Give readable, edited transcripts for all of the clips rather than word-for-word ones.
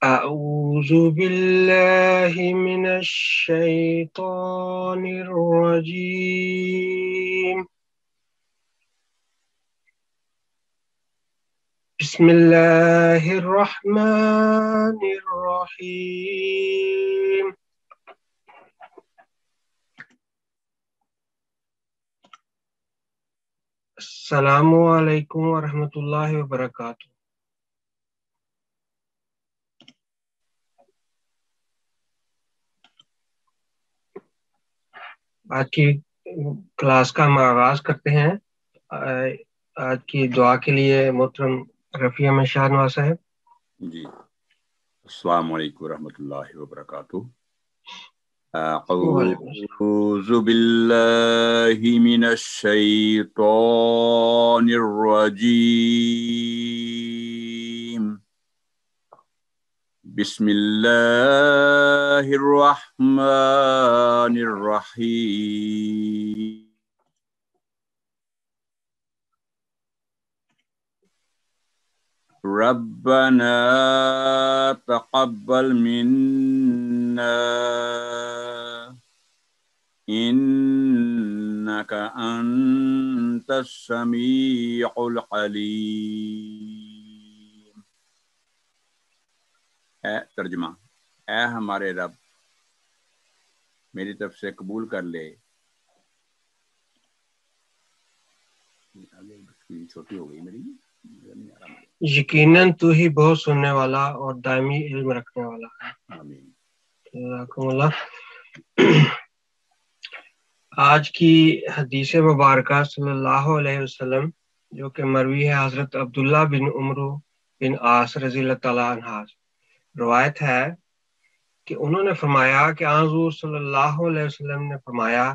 أعوذ بالله من الشيطان الرجيم بسم الله الرحمن الرحيم السلام علیکم ورحمۃ اللہ وبرکاتہ۔ آج کی کلاس کا ہم آغاز کرتے ہیں۔ آج کی دعا کے لیے محترم رفیع احمد شاہ نواز صاحب۔ جی، السلام علیکم ورحمۃ اللہ وبرکاتہ۔ اعوذ باللہ من الشیطان الرجیم، بسم اللہ الرحمن الرحیم۔ ربنا تقبل منا انك انت السميع العليم۔ ترجمہ: اے ہمارے رب، میری طرف سے قبول کر لے۔ چھوٹی ہو گئی میری، یقیناً تو ہی بہت سننے والا اور دائمی علم رکھنے والا ہے۔ آمین۔ جزاکم اللہ۔ آج کی حدیث مبارکہ صلی اللہ علیہ وسلم جو کہ مروی ہے حضرت عبداللہ بن عمرو بن عاص رضی اللہ تعالیٰ عنہ، روایت ہے کہ انہوں نے فرمایا کہ حضور صلی اللہ علیہ وسلم نے فرمایا،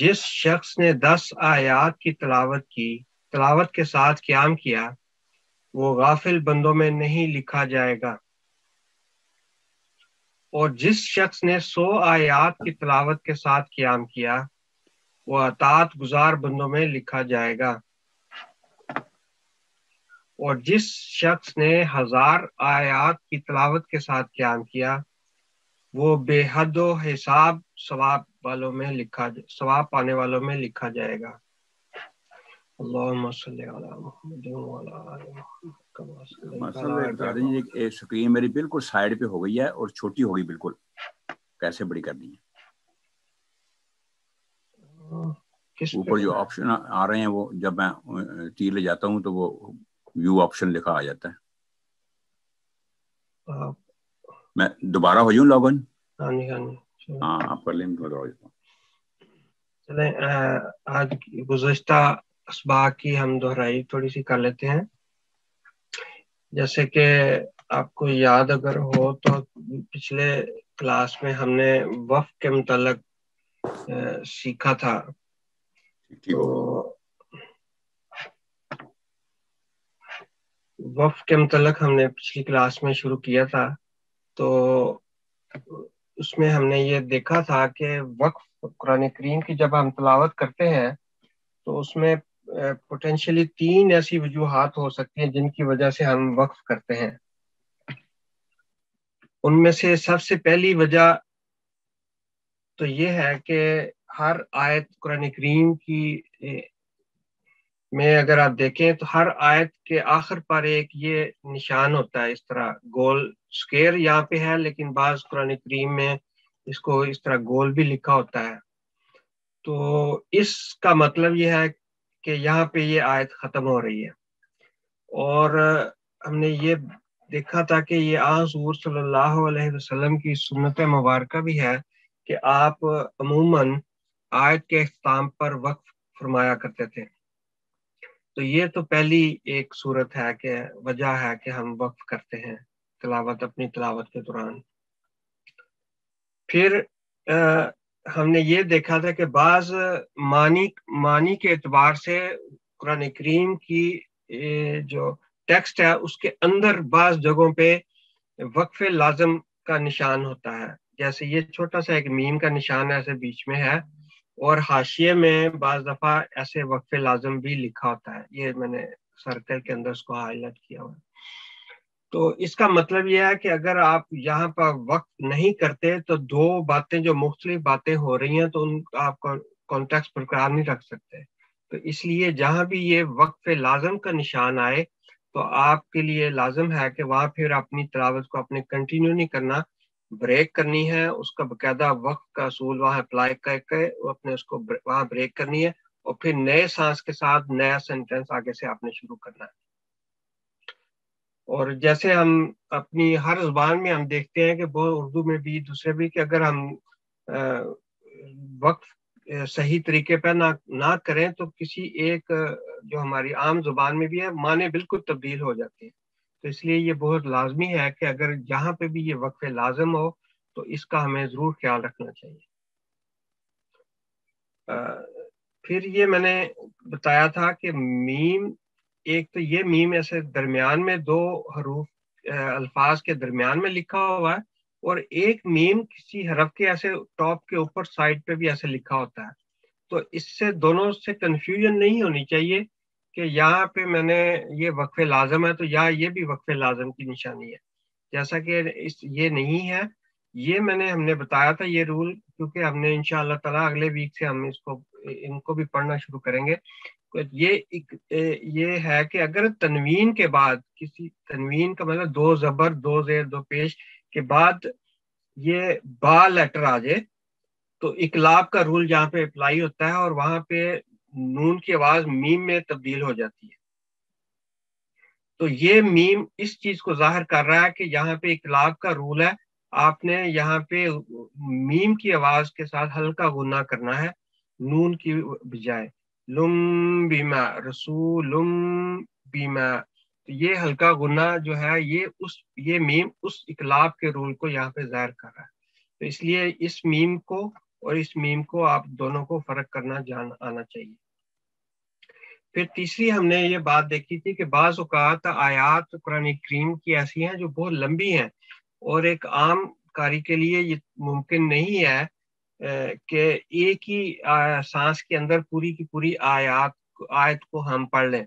جس شخص نے 10 آیات کی تلاوت کے ساتھ قیام کیا وہ غافل بندوں میں نہیں لکھا جائے گا، اور جس شخص نے 100 آیات کی تلاوت کے ساتھ قیام کیا وہ اطاعت گزار بندوں میں لکھا جائے گا، اور جس شخص نے 1000 آیات کی تلاوت کے ساتھ قیام کیا وہ بے حد و حساب ثواب پانے والوں میں لکھا جائے گا۔ اللہم صلی علی محمد وعلی آل محمد کما صلیت علی ابراہیم۔ اسکرین میری بالکل سائڈ پہ ہو گئی ہے اور چھوٹی ہو گئی بالکل، کیسے بڑی کرنی ہے؟ اوپر جو آپشن آ رہے ہیں وہ جب میں تیر لے جاتا ہوں تو وہ ویو آپشن لکھا آ جاتا ہے۔ میں دوبارہ ہو جاؤں لاگ ان؟ ہاں آپ کر لیں، میں ہو جاتا ہوں۔ چلیں آج گزشتہ اسباق کی ہم دہرائی تھوڑی سی کر لیتے ہیں۔ جیسے کہ آپ کو یاد اگر ہو تو پچھلے کلاس میں ہم نے وفد کے متعلق سیکھا تھا۔ تو وفد کے متعلق ہم نے پچھلی کلاس میں شروع کیا تھا، تو اس میں ہم نے یہ دیکھا تھا کہ وقف قرآن کریم کی جب ہم تلاوت کرتے ہیں تو اس میں پوٹینشلی 3 ایسی وجوہات ہو سکتی ہیں جن کی وجہ سے ہم وقف کرتے ہیں۔ ان میں سے سب سے پہلی وجہ تو یہ ہے کہ ہر آیت قرآن کریم کی میں اگر آپ دیکھیں تو ہر آیت کے آخر پر ایک یہ نشان ہوتا ہے، اس طرح گول سکوئر یہاں پہ ہے، لیکن بعض قرآن کریم میں اس کو اس طرح گول بھی لکھا ہوتا ہے۔ تو اس کا مطلب یہ ہے کہ یہاں پہ یہ آیت ختم ہو رہی ہے، اور ہم نے یہ دیکھا تھا کہ یہ حضور صلی اللہ علیہ وسلم کی سنت مبارکہ بھی ہے کہ آپ عموماً آیت کے اختتام پر وقف فرمایا کرتے تھے۔ تو یہ تو پہلی ایک صورت ہے کہ وجہ ہے کہ ہم وقف کرتے ہیں اپنی تلاوت کے دوران۔ پھر ہم نے یہ دیکھا تھا کہ بعض معنی کے اعتبار سے قرآن کریم کی جو ٹیکسٹ ہے اس کے اندر بعض جگہوں پہ وقف لازم کا نشان ہوتا ہے، جیسے یہ چھوٹا سا ایک میم کا نشان ایسے بیچ میں ہے، اور حاشیے میں بعض دفعہ ایسے وقف لازم بھی لکھا ہوتا ہے۔ یہ میں نے سرکل کے اندر اس کو ہائی لائٹ کیا ہوا ہے۔ تو اس کا مطلب یہ ہے کہ اگر آپ یہاں پر وقف نہیں کرتے تو دو باتیں جو مختلف باتیں ہو رہی ہیں تو ان آپ کا کانٹیکسٹ برقرار نہیں رکھ سکتے. تو اس لیے جہاں بھی یہ وقف لازم کا نشان آئے تو آپ کے لیے لازم ہے کہ وہاں پھر اپنی تلاوت کو اپنے کنٹینیو نہیں کرنا, بریک کرنی ہے, اس کا باقاعدہ وقت کا اصول وہاں اپلائی کر کے اپنے اس کو وہاں بریک کرنی ہے, اور پھر نئے سانس کے ساتھ نیا سینٹینس آگے سے آپ نے شروع کرنا ہے. اور جیسے ہم اپنی ہر زبان میں ہم دیکھتے ہیں کہ بہت اردو میں بھی دوسرے بھی کہ اگر ہم وقف صحیح طریقے پہ نہ کریں تو کسی ایک جو ہماری عام زبان میں بھی ہے معنی بالکل تبدیل ہو جاتے ہیں. تو اس لیے یہ بہت لازمی ہے کہ اگر جہاں پہ بھی یہ وقف لازم ہو تو اس کا ہمیں ضرور خیال رکھنا چاہیے. پھر یہ میں نے بتایا تھا کہ میم, ایک تو یہ میم ایسے درمیان میں دو حروف الفاظ کے درمیان میں لکھا ہوا ہے, اور ایک میم کسی حرف کے ایسے ٹاپ کے اوپر سائڈ پہ بھی ایسے لکھا ہوتا ہے. تو اس سے دونوں سے کنفیوژن نہیں ہونی چاہیے کہ یہاں پہ میں نے یہ وقف لازم ہے تو یہ بھی وقف لازم کی نشانی ہے, جیسا کہ یہ نہیں ہے. یہ ہم نے بتایا تھا یہ رول, کیونکہ ہم نے انشاءاللہ تعالی اگلے ویک سے ہم ان کو بھی پڑھنا شروع کریں گے. یہ ہے کہ اگر تنوین کے بعد کسی تنوین کا مطلب دو زبر دو زیر دو پیش کے بعد یہ با لیٹر آ جائے تو اقلاب کا رول جہاں پہ اپلائی ہوتا ہے اور وہاں پہ نون کی آواز میم میں تبدیل ہو جاتی ہے. تو یہ میم اس چیز کو ظاہر کر رہا ہے کہ یہاں پہ اقلاب کا رول ہے, آپ نے یہاں پہ میم کی آواز کے ساتھ ہلکا غنہ کرنا ہے نون کی بجائے. لم بیما رسولم بیما, تو یہ ہلکا غنہ جو ہے یہ میم اس اقلاب کے رول کو یہاں پہ ظاہر کر رہا ہے. تو اس لیے اس میم کو اور اس میم کو آپ دونوں کو فرق کرنا آنا چاہیے. پھر تیسری ہم نے یہ بات دیکھی تھی کہ بعض اوقات آیات قرآن کریم کی ایسی ہیں جو بہت لمبی ہیں اور ایک عام قاری کے لیے یہ ممکن نہیں ہے کہ ایک ہی سانس کے اندر پوری کی پوری آیت کو ہم پڑھ لیں.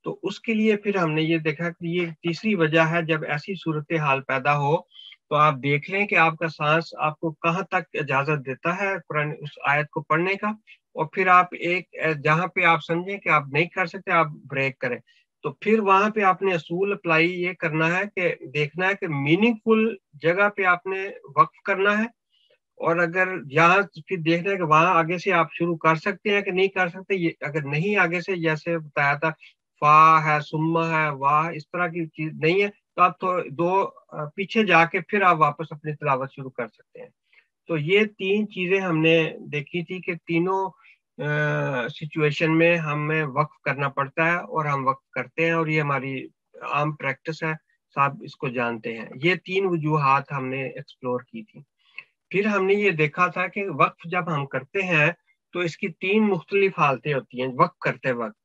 تو اس کے لیے پھر ہم نے یہ دیکھا کہ یہ تیسری وجہ ہے, جب ایسی صورتحال پیدا ہو تو آپ دیکھ لیں کہ آپ کا سانس آپ کو کہاں تک اجازت دیتا ہے قرآن اس آیت کو پڑھنے کا, اور پھر آپ ایک جہاں پہ آپ سمجھیں کہ آپ نہیں کر سکتے آپ بریک کریں. تو پھر وہاں پہ آپ نے اصول اپلائی یہ کرنا ہے کہ دیکھنا ہے کہ میننگ فل جگہ پہ آپ نے وقف کرنا ہے, اور اگر یہاں پھر دیکھنا ہے کہ وہاں آگے سے آپ شروع کر سکتے ہیں کہ نہیں کر سکتے. اگر نہیں آگے سے جیسے بتایا تھا فا ہے سما ہے واہ اس طرح کی چیز نہیں ہے تو آپ دو پیچھے جا کے پھر آپ واپس اپنی تلاوت شروع کر سکتے ہیں. تو یہ تین چیزیں ہم نے دیکھی تھی کہ تینوں سچویشن میں ہمیں وقف کرنا پڑتا ہے اور ہم وقف کرتے ہیں, اور یہ ہماری عام پریکٹس ہے, صاحب اس کو جانتے ہیں. یہ تین وجوہات ہم نے ایکسپلور کی تھی. پھر ہم نے یہ دیکھا تھا کہ وقف جب ہم کرتے ہیں تو اس کی تین مختلف حالتیں ہوتی ہیں وقف کرتے وقت.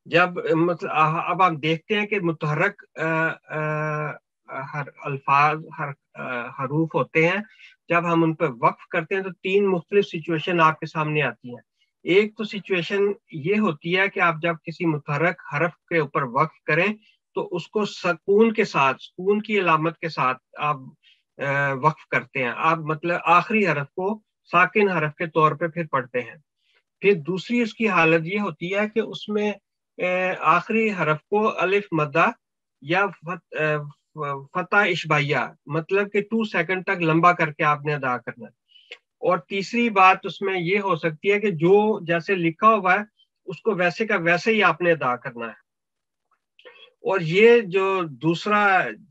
جب مطلب اب آپ دیکھتے ہیں کہ متحرک الفاظ حروف ہوتے ہیں, جب ہم ان پہ وقف کرتے ہیں تو تین مختلف سچویشن آپ کے سامنے آتی ہیں. ایک تو سچویشن یہ ہوتی ہے کہ آپ جب کسی متحرک حرف کے اوپر وقف کریں تو اس کو سکون کے ساتھ, سکون کی علامت کے ساتھ آپ وقف کرتے ہیں, آپ مطلب آخری حرف کو ساکن حرف کے طور پہ پھر پڑھتے ہیں. پھر دوسری اس کی حالت یہ ہوتی ہے کہ اس میں آخری حرف کو الف مدہ یا فتح اشبائیہ مطلب کہ 2 سیکنڈ تک لمبا کر کے آپ نے ادا کرنا ہے. اور تیسری بات اس میں یہ ہو سکتی ہے کہ جو جیسے لکھا ہوا ہے اس کو ویسے کا ویسے ہی آپ نے ادا کرنا ہے. اور یہ جو دوسرا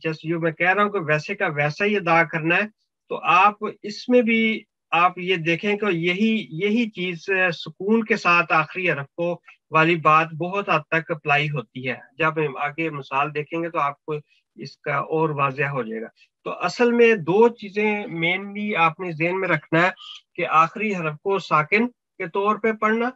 جیسے جو میں کہہ رہا ہوں کہ ویسے کا ویسا ہی ادا کرنا ہے, تو آپ اس میں بھی آپ یہ دیکھیں کہ یہی چیز سکون کے ساتھ آخری حرف کو والی بات بہت حد تک اپلائی ہوتی ہے. جب ہم آگے مثال دیکھیں گے تو آپ کو اس کا اور واضح ہو جائے گا. تو اصل میں دو چیزیں مینلی آپ نے ذہن میں رکھنا ہے کہ آخری حرف کو ساکن کے طور پہ پڑھنا,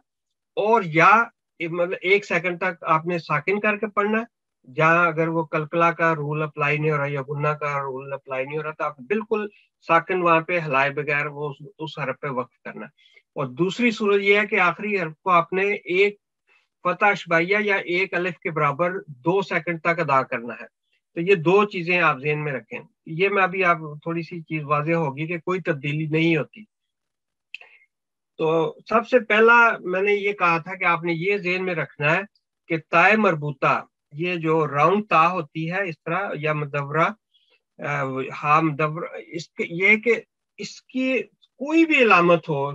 اور یا مطلب 1 سیکنڈ تک آپ نے ساکن کر کے پڑھنا ہے. جہاں اگر وہ کلکلا کا رول اپلائی نہیں ہو رہا یا گنہ کا رول اپلائی نہیں ہو رہا تو آپ بالکل ساکن وہاں پہ ہلائے بغیر وہ اس حرف پہ وقف کرنا ہے. اور دوسری صورت یہ ہے کہ آخری حرف کو آپ نے ایک فتح اشبائیہ یا ایک الف کے برابر 2 سیکنڈ تک ادا کرنا ہے. تو یہ دو چیزیں آپ ذہن میں رکھیں. یہ میں ابھی آپ تھوڑی سی چیز واضح ہوگی کہ کوئی تبدیلی نہیں ہوتی. تو سب سے پہلا میں نے یہ کہا تھا کہ آپ نے یہ ذہن میں رکھنا ہے کہ تائے مربوطہ، یہ جو راؤنڈ تا ہوتی ہے اس طرح یا مدورہ ہاں مدورہ، یہ کہ اس کی کوئی بھی علامت ہو،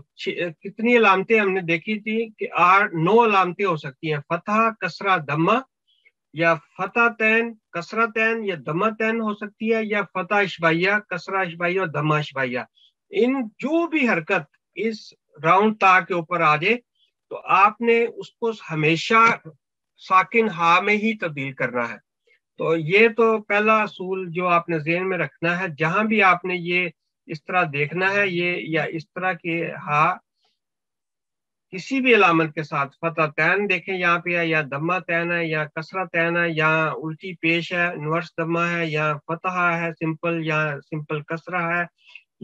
کتنی علامتیں ہم نے دیکھی تھی کہ 9 علامتیں ہو سکتی ہیں، فتح، کسرہ، دمہ، یا فتح تین، کسرہ تین یا دمہ تین ہو سکتی ہے، یا فتح اشبائیہ، کسرہ اشبائیہ اور دمہ اشبائیہ. ان جو بھی حرکت اس راؤنڈ تا کے اوپر آ جائے تو آپ نے اس کو ہمیشہ ساکن ہا میں ہی تبدیل کرنا ہے. تو یہ تو پہلا اصول جو آپ نے ذہن میں رکھنا ہے. جہاں بھی آپ نے یہ اس طرح دیکھنا ہے، یہ یا اس طرح کے ہا کسی بھی علامت کے ساتھ، فتح تین دیکھیں یہاں پہ ہے، یا دمہ تین ہے، یا کسرہ تین ہے، یا الٹی پیش ہے انورس دمہ ہے، یا فتح ہے سمپل، یا سمپل کسرہ ہے،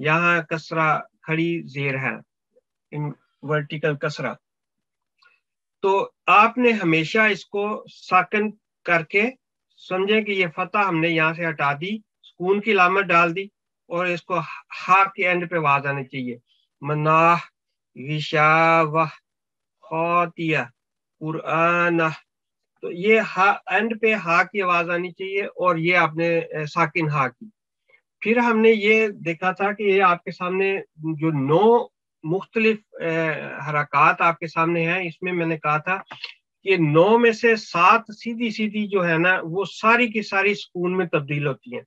یہاں کسرہ کھڑی زیر ہے ورٹیکل کسرہ. تو آپ نے ہمیشہ اس کو ساکن کر کے سمجھیں کہ یہ فتح ہم نے یہاں سے ہٹا دی، سکون کی علامت ڈال دی، اور اس کو ہا کے اینڈ پہ آواز آنی چاہیے. مناح، غشاوہ، خاطیہ، قرآنہ. تو یہ ہا اینڈ پہ ہا کی آواز آنی چاہیے، اور یہ آپ نے ساکن ہا کی. پھر ہم نے یہ دیکھا تھا کہ یہ آپ کے سامنے جو 9 مختلف حرکات آپ کے سامنے ہیں، اس میں نے کہا تھا کہ 9 میں سے 7 سیدھی جو ہے نا وہ ساری کی ساری سکون میں تبدیل ہوتی ہیں.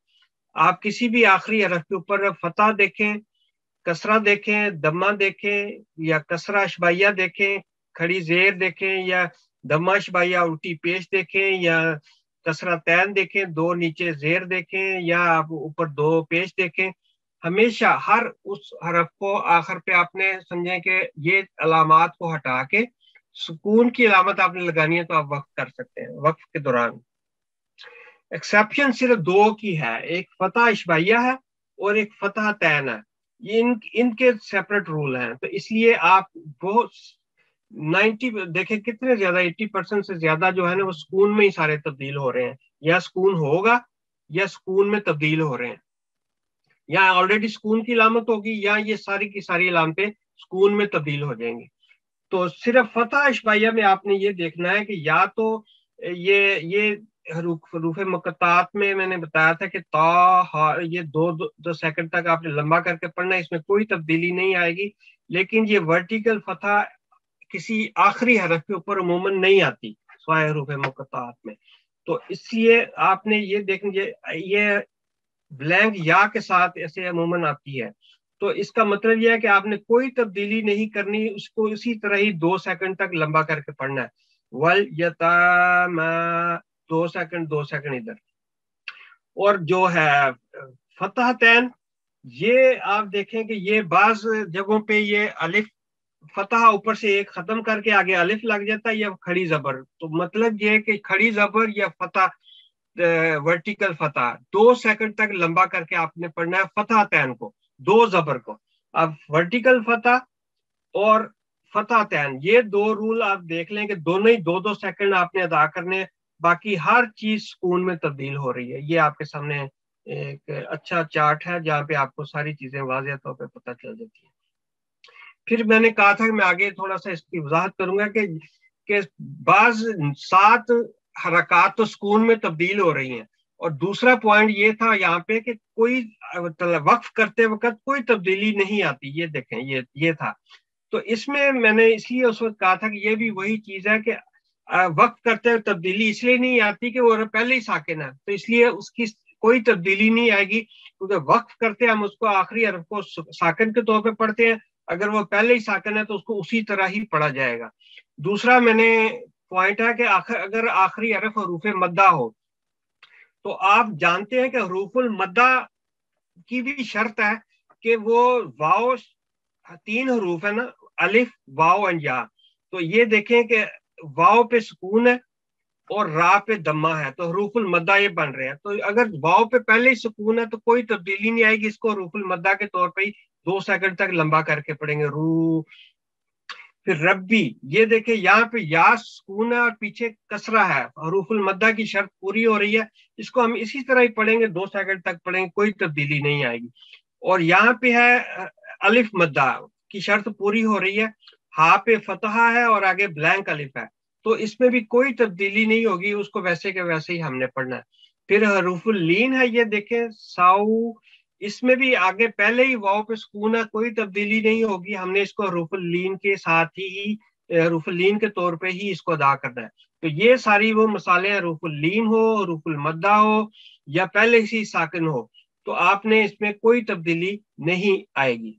آپ کسی بھی آخری حرف کے اوپر فتح دیکھیں، کسرہ دیکھیں، دمہ دیکھیں، یا کسرہ اشبائیہ دیکھیں، کھڑی زیر دیکھیں، یا دمہ اشبائیہ الٹی پیش دیکھیں، یا کسرہ تین دیکھیں، 2 نیچے زیر دیکھیں، یا آپ اوپر 2 پیش دیکھیں، ہمیشہ ہر اس حرف کو آخر پہ آپ نے سمجھیں کہ یہ علامات کو ہٹا کے سکون کی علامت آپ نے لگانی ہے تو آپ وقف کر سکتے ہیں وقف کے دوران. ایکسیپشن صرف 2 کی ہے، ایک فتح اشبائیہ ہے اور ایک فتح تین ہے. یہ ان کے سیپریٹ رول ہیں. تو اس لیے آپ بہت 90 دیکھیں کتنے زیادہ 80% سے زیادہ جو ہے نا وہ سکون میں ہی سارے تبدیل ہو رہے ہیں، یا سکون ہوگا یا سکون میں تبدیل ہو رہے ہیں، یا آلریڈی سکون کی علامت ہوگی، یا یہ ساری کی ساری علامتیں سکون میں تبدیل ہو جائیں گی. تو صرف فتح اشبائیہ میں آپ نے یہ دیکھنا ہے کہ یا تو یہ حروف مقطعات میں نے بتایا تھا کہ تا ہا، یہ 2 سیکنڈ تک آپ نے لمبا کر کے پڑھنا ہے، اس میں کوئی تبدیلی نہیں آئے گی. لیکن یہ ورٹیکل فتح کسی آخری حرف کے اوپر عموماً نہیں آتی سوائے حروف مقطعات میں. تو اس لیے آپ نے یہ دیکھیں یہ بلینک یا کے ساتھ ایسے عموماً آتی ہے. تو اس کا مطلب یہ ہے کہ آپ نے کوئی تبدیلی نہیں کرنی، اس کو اسی طرح ہی 2 سیکنڈ تک لمبا کر کے پڑھنا ہے. وَالْيَتَامَى 2 سیکنڈ ادھر. اور جو ہے فتح تین، یہ آپ دیکھیں کہ یہ بعض جگہوں پہ یہ الف فتح اوپر سے ایک ختم کر کے آگے الف لگ جاتا ہے، یا کھڑی زبر. تو مطلب یہ کہ کھڑی زبر یا فتح ورٹیکل فتح 2 سیکنڈ تک لمبا کر کے آپ نے پڑھنا ہے فتح تین کو، 2 زبر کو. اب ورٹیکل فتح اور فتح تین، یہ 2 رول آپ دیکھ لیں کہ دونوں ہی 2 سیکنڈ آپ نے ادا کرنے، باقی ہر چیز سکون میں تبدیل ہو رہی ہے. یہ آپ کے سامنے ایک اچھا چارٹ ہے جہاں پہ آپ کو ساری چیزیں واضح طور پہ پتہ چل جاتی ہیں. پھر میں نے کہا تھا کہ میں آگے تھوڑا سا اس کی وضاحت کروں گا کہ بعض 7 حرکات تو سکون میں تبدیل ہو رہی ہیں. اور دوسرا پوائنٹ یہ تھا یہاں پہ کہ کوئی وقف کرتے وقت کوئی تبدیلی نہیں آتی. یہ دیکھیں یہ تھا. تو اس میں نے اس لیے اس وقت کہا تھا کہ یہ بھی وہی چیز ہے کہ وقف کرتے ہوئے تبدیلی اس لیے نہیں آتی کہ وہ پہلے ہی ساکن ہے، تو اس لیے اس کی کوئی تبدیلی نہیں آئے گی، کیونکہ وقف کرتے ہم اس کو آخری حرف کو ساکن کے طور پہ پڑھتے ہیں. اگر وہ پہلے ہی ساکن ہے تو اس کو اسی طرح ہی پڑھا جائے گا. دوسرا میں نے پوائنٹ ہے کہ اگر آخری حرف حروف مدہ ہو تو آپ جانتے ہیں کہ حروف المدہ کی بھی شرط ہے کہ وہ واو 3 حروف ہے نا، الف واو اور یا. تو یہ دیکھیں کہ واو پہ سکون ہے اور را پہ دمہ ہے، تو حروف المدہ یہ بن رہے ہیں. تو اگر واو پہ پہلے ہی سکون ہے تو کوئی تبدیلی نہیں آئے گی، اس کو حروف المدہ کے طور پہ ہی 2 سیکنڈ تک لمبا کر کے پڑھیں گے. رو پھر ربی، یہ دیکھیں یہاں پہ یا سکون ہے اور پیچھے کسرہ ہے، حروف المدہ کی شرط پوری ہو رہی ہے، اس کو ہم اسی طرح ہی پڑھیں گے، 2 سیکنڈ تک پڑھیں گے، کوئی تبدیلی نہیں آئے گی۔ اور یہاں پہ ہے الف مدہ کی شرط پوری ہو رہی ہے، ہاں پہ فتحہ ہے اور آگے بلینک الف ہے، تو اس میں بھی کوئی تبدیلی نہیں ہوگی، اس کو ویسے کے ویسے ہی ہم نے پڑھنا ہے۔ پھر حروف اللین ہے، یہ دیکھیں ساؤ، اس میں بھی آگے پہلے ہی واؤ پہ سکون ہے، کوئی تبدیلی نہیں ہوگی، ہم نے اس کو حروف اللین کے ساتھ ہی حروف اللین کے طور پہ ہی اس کو ادا کرنا ہے۔ تو یہ ساری وہ مثالیں، حروف اللین ہو، حروف المدہ ہو یا پہلے ہی ساکن ہو، تو آپ نے اس میں کوئی تبدیلی نہیں آئے گی۔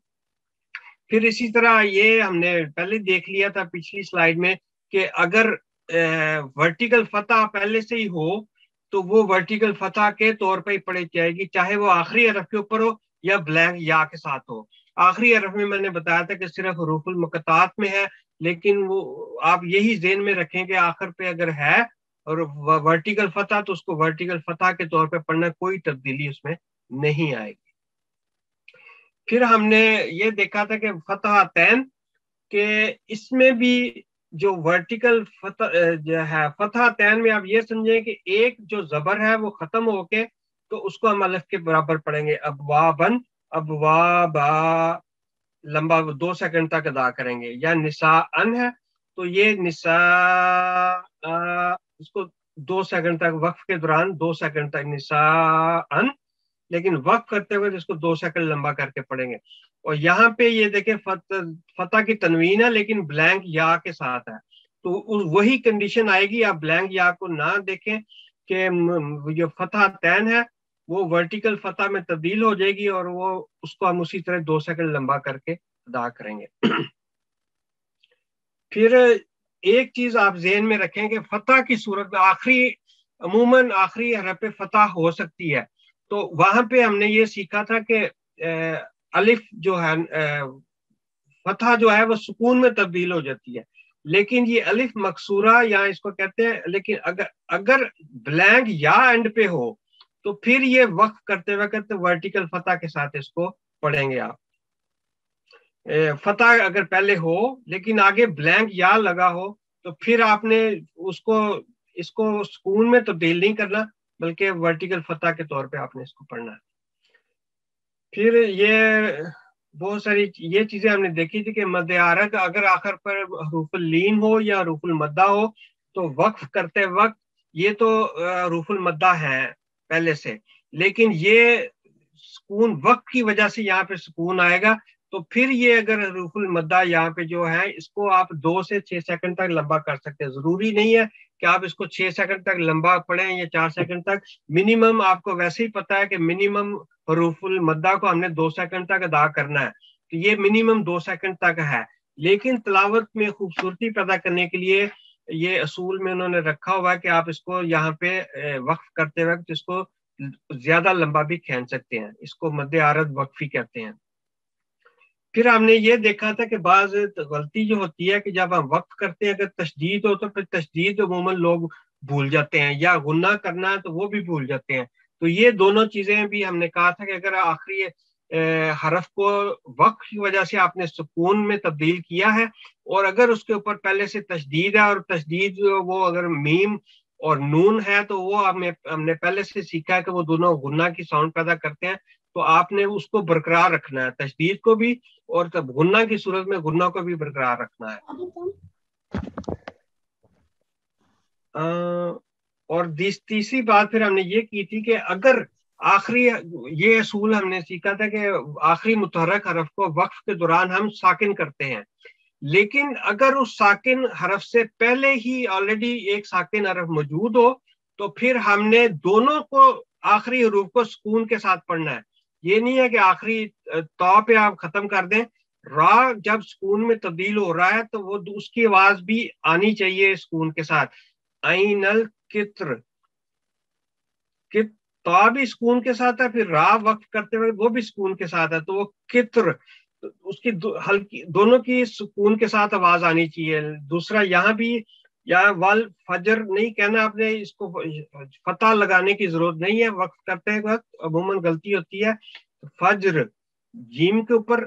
پھر اسی طرح یہ ہم نے پہلے دیکھ لیا تھا پچھلی سلائیڈ میں کہ اگر ورٹیکل فتح پہلے سے ہی ہو تو وہ ورٹیکل فتح کے طور پہ ہی پڑھی جائے گی، چاہے وہ آخری حرف کے اوپر ہو یا بلینک یا کے ساتھ ہو۔ آخری حرف میں نے بتایا تھا کہ صرف حروف المقطعات میں ہے، لیکن وہ آپ یہی ذہن میں رکھیں کہ آخر پہ اگر ہے اور ورٹیکل فتح تو اس کو ورٹیکل فتح کے طور پہ پڑھنا، کوئی تبدیلی اس میں نہیں آئے گی۔ پھر ہم نے یہ دیکھا تھا کہ فتحتین، کہ اس میں بھی جو ورٹیکل فتحتین میں آپ یہ سمجھیں کہ ایک جو زبر ہے وہ ختم ہو کے تو اس کو ہم الف کے برابر پڑھیں گے، ابوابن، ابوابا، لمبا 2 سیکنڈ تک ادا کریں گے، یا نساءن ہے تو یہ نساء، اس کو 2 سیکنڈ تک وقف کے دوران 2 سیکنڈ تک نساءن، لیکن وقف کرتے ہوئے اس کو 2 سیکنڈ لمبا کر کے پڑھیں گے۔ اور یہاں پہ یہ دیکھیں فتح کی تنوین ہے لیکن بلینک یا کے ساتھ ہے، تو وہی کنڈیشن آئے گی، آپ بلینک یا کو نہ دیکھیں کہ جو فتح تین ہے وہ ورٹیکل فتح میں تبدیل ہو جائے گی، اور وہ اس کو ہم اسی طرح 2 سیکنڈ لمبا کر کے ادا کریں گے۔ پھر ایک چیز آپ ذہن میں رکھیں کہ فتح کی صورت میں عموماً آخری حرف پہ فتح ہو سکتی ہے، تو وہاں پہ ہم نے یہ سیکھا تھا کہ الف جو ہے فتح جو ہے وہ سکون میں تبدیل ہو جاتی ہے، لیکن یہ الف مکسورہ یا اس کو کہتے ہیں، لیکن اگر بلینک یا اینڈ پہ ہو تو پھر یہ وقف کرتے وقت ورٹیکل فتح کے ساتھ اس کو پڑھیں گے آپ۔ فتح اگر پہلے ہو لیکن آگے بلینک یا لگا ہو تو پھر آپ نے اس کو سکون میں تبدیل نہیں کرنا، بلکہ ورٹیکل فتح کے طور پہ آپ نے اس کو پڑھنا ہے۔ پھر یہ بہت ساری یہ چیزیں ہم نے دیکھی تھی کہ مد عارض اگر آخر پر حروف اللین ہو یا حروف المدہ ہو تو وقف کرتے وقت یہ تو حروف المدہ ہیں پہلے سے، لیکن یہ سکون وقت کی وجہ سے یہاں پہ سکون آئے گا، تو پھر یہ اگر حروف المدہ یہاں پہ جو ہے اس کو آپ 2 سے 6 سیکنڈ تک لمبا کر سکتے ہیں۔ ضروری نہیں ہے کہ آپ اس کو 6 سیکنڈ تک لمبا پڑھیں یا 4 سیکنڈ تک، منیمم آپ کو ویسے ہی پتا ہے کہ منیمم حروف المدہ کو ہم نے 2 سیکنڈ تک ادا کرنا ہے، تو یہ منیمم 2 سیکنڈ تک ہے، لیکن تلاوت میں خوبصورتی پیدا کرنے کے لیے یہ اصول میں انہوں نے رکھا ہوا ہے کہ آپ اس کو یہاں پہ وقف کرتے وقت اس کو زیادہ لمبا بھی کھینچ سکتے ہیں، اس کو مد عارض وقفی کہتے ہیں۔ پھر ہم نے یہ دیکھا تھا کہ بعض غلطی جو ہوتی ہے کہ جب ہم وقف کرتے ہیں اگر تشدید ہو تو پھر تشدید عموماً لوگ بھول جاتے ہیں، یا غنہ کرنا ہے تو وہ بھی بھول جاتے ہیں، تو یہ دونوں چیزیں بھی ہم نے کہا تھا کہ اگر آخری حرف کو وقف کی وجہ سے آپ نے سکون میں تبدیل کیا ہے اور اگر اس کے اوپر پہلے سے تشدید ہے، اور تشدید وہ اگر میم اور نون ہے تو وہ ہم نے پہلے سے سیکھا ہے کہ وہ دونوں غنہ کی ساؤنڈ پیدا کرتے ہیں، تو آپ نے اس کو برقرار رکھنا ہے، تشدید کو بھی اور تب غنہ کی صورت میں غنہ کو بھی برقرار رکھنا ہے۔ اور تیسری بات پھر ہم نے یہ کی تھی کہ اگر آخری یہ اصول ہم نے سیکھا تھا کہ آخری متحرک حرف کو وقف کے دوران ہم ساکن کرتے ہیں، لیکن اگر اس ساکن حرف سے پہلے ہی آلریڈی ایک ساکن حرف موجود ہو تو پھر ہم نے دونوں کو آخری حروف کو سکون کے ساتھ پڑھنا ہے۔ یہ نہیں ہے کہ آخری تا پہ آپ ختم کر دیں، را جب سکون میں تبدیل ہو رہا ہے تو وہ اس کی آواز بھی آنی چاہیے سکون کے ساتھ، عین الکتر، تا بھی سکون کے ساتھ ہے، پھر را وقف کرتے ہوئے وہ بھی سکون کے ساتھ ہے، تو وہ کتر اس کی ہلکی دونوں کی سکون کے ساتھ آواز آنی چاہیے۔ دوسرا یہاں بھی یا وال فجر نہیں کہنا، آپ نے اس کو فتح لگانے کی ضرورت نہیں ہے، وقف کرتے وقت عموماً غلطی ہوتی ہے، فجر جیم کے اوپر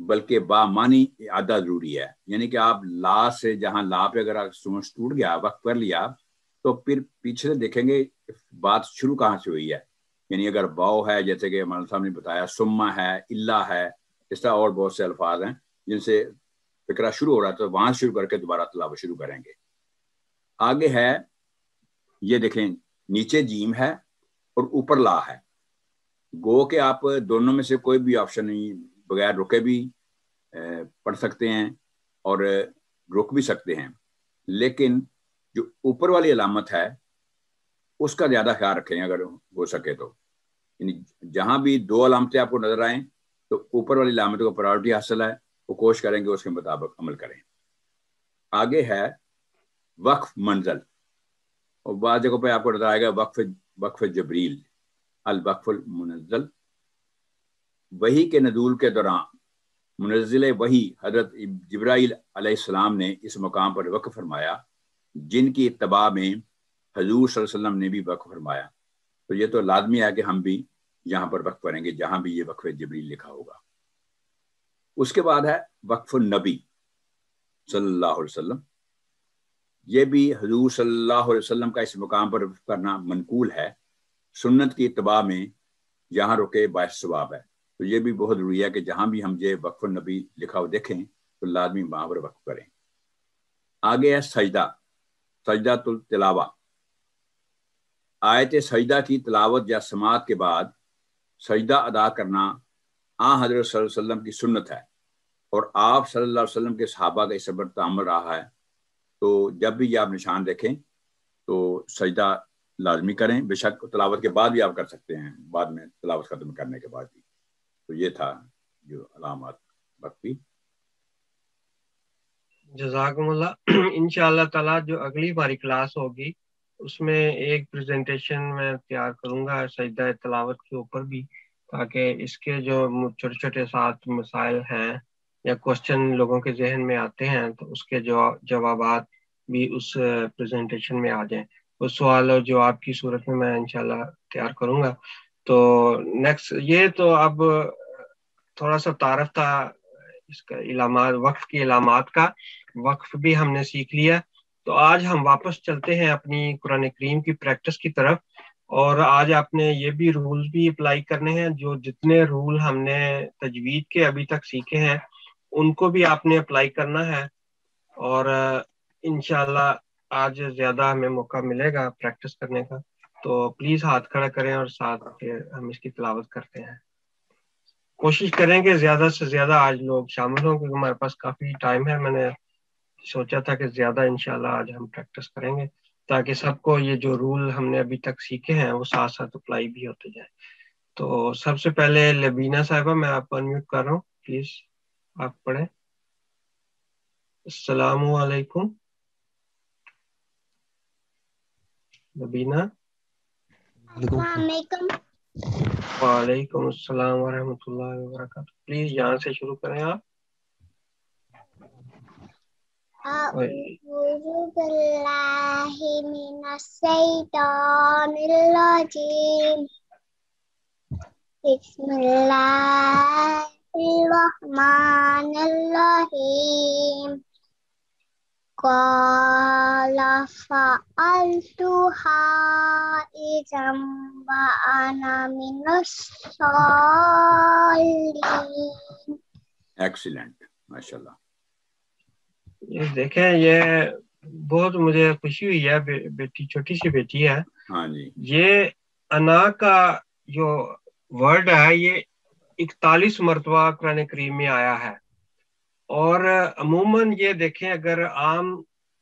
بلکہ بامانی اعادہ ضروری ہے. یعنی کہ آپ لا سے جہاں لا پہ اگر سونس ٹوٹ گیا وقف کر لیا تو پھر پیچھے سے دیکھیں گے بات شروع کہاں سے ہوئی ہے. یعنی اگر باؤ ہے جیسے کہ مولانا صاحب نے بتایا, سما ہے, اللہ ہے, اس طرح اور بہت سے الفاظ ہیں جن سے فکرہ شروع ہو رہا ہے تو وہاں شروع کر کے دوبارہ تلاوت شروع کریں گے. آگے ہے یہ دیکھیں نیچے جیم ہے اور اوپر لا ہے. گو کہ آپ دونوں میں سے کوئی بھی آپشن نہیں, بغیر رکے بھی پڑھ سکتے ہیں اور رک بھی سکتے ہیں, لیکن جو اوپر والی علامت ہے اس کا زیادہ خیال رکھیں اگر ہو سکے تو. یعنی جہاں بھی دو علامتیں آپ کو نظر آئیں تو اوپر والی علامت کو پرائورٹی حاصل ہے, وہ کوشش کریں گے اس کے مطابق عمل کریں. آگے ہے وقف منزل, اور بعض جگہوں پہ آپ کو نظر آئے گا وقف جبریل, الوقف المنزل. وحی کے نزول کے دوران منزل وحی حضرت جبرائیل علیہ السلام نے اس مقام پر وقف فرمایا, جن کی اتباع میں حضور صلی اللہ علیہ وسلم نے بھی وقف فرمایا. تو یہ تو لازمی ہے کہ ہم بھی یہاں پر وقف کریں گے جہاں بھی یہ وقف جبریل لکھا ہوگا. اس کے بعد ہے وقف النبی صلی اللہ علیہ وسلم. یہ بھی حضور صلی اللہ علیہ وسلم کا اس مقام پر وقف کرنا منقول ہے. سنت کی اتباع میں جہاں رکے باعث ثواب ہے. تو یہ بھی بہت ضروری ہے کہ جہاں بھی ہم یہ وقف النبی لکھا ہو دیکھیں تو لازمی وہاں پر وقف کریں. آگے ہے سجدہ, سجدہ التلاوہ. آیت سجدہ کی تلاوت یا سماعت کے بعد سجدہ ادا کرنا حضرت صلی اللہ علیہ وسلم کی سنت ہے, اور آپ صلی اللہ علیہ وسلم کے صحابہ کا اس پر تعامل رہا ہے. تو جب بھی یہ آپ نشان دیکھیں تو سجدہ لازمی کریں. بے شک تلاوت کے بعد بھی آپ کر سکتے ہیں, بعد میں تلاوت ختم کرنے کے بعد بھی. تو یہ تھا جو علامات وقفی. جزاکم اللہ. انشاءاللہ تعالی جو اگلی ہماری کلاس ہوگی اس میں ایک پریزنٹیشن میں تیار کروں گا سجدہ تلاوت کے اوپر بھی, تاکہ اس کے جو چھوٹے چھوٹے ساتھ مسائل ہیں یا کوشچن لوگوں کے ذہن میں آتے ہیں تو اس کے جوابات بھی اس پریزنٹیشن میں آ جائیں. اس سوال اور جواب کی صورت میں میں انشاءاللہ تیار کروں گا. تو نیکسٹ یہ تو اب تھوڑا سا تعارف تھا اس کا علامات, وقف کی علامات کا. وقف بھی ہم نے سیکھ لیا. تو آج ہم واپس چلتے ہیں اپنی قرآن کریم کی پریکٹس کی طرف, اور آج آپ نے یہ بھی رولز بھی اپلائی کرنے ہیں. جو جتنے رول ہم نے تجوید کے ابھی تک سیکھے ہیں ان کو بھی آپ نے اپلائی کرنا ہے, اور انشاءاللہ آج زیادہ ہمیں موقع ملے گا پریکٹس کرنے کا. تو پلیز ہاتھ کھڑا کریں اور ساتھ ہم اس کی تلاوت کرتے ہیں. کوشش کریں کہ زیادہ سے زیادہ آج لوگ شامل ہوں, کیونکہ ہمارے پاس کافی ٹائم ہے. میں نے سوچا تھا کہ زیادہ انشاءاللہ آج ہم پریکٹس کریں گے تاکہ سب کو یہ جو رول ہم نے ابھی تک سیکھے ہیں وہ ساتھ ساتھ اپلائی بھی ہوتے جائیں. تو سب سے پہلے لبینہ صاحبہ میں آپ کو انمیوٹ کر رہا ہوں, پلیز آپ پڑھیں. السلام علیکم لبینہ. السلام علیکم. وعلیکم السلام ورحمۃ اللہ وبرکاتہ. پلیز یہاں سے شروع کریں آپ. اعوذ باللہ من الشیطان الرجیم. بسم اللہ الرحمن الرحیم. قال فعلتها إذا وأنا من الصالحين. ایکسیلنٹ, ماشاء اللہ. یہ دیکھیں یہ بہت مجھے خوشی ہوئی ہے, بیٹی چھوٹی سی بیٹی ہے. ہاں جی. یہ انا کا جو ورڈ ہے یہ 41 مرتبہ قرآن کریم میں آیا ہے, اور عموماً یہ دیکھیں اگر عام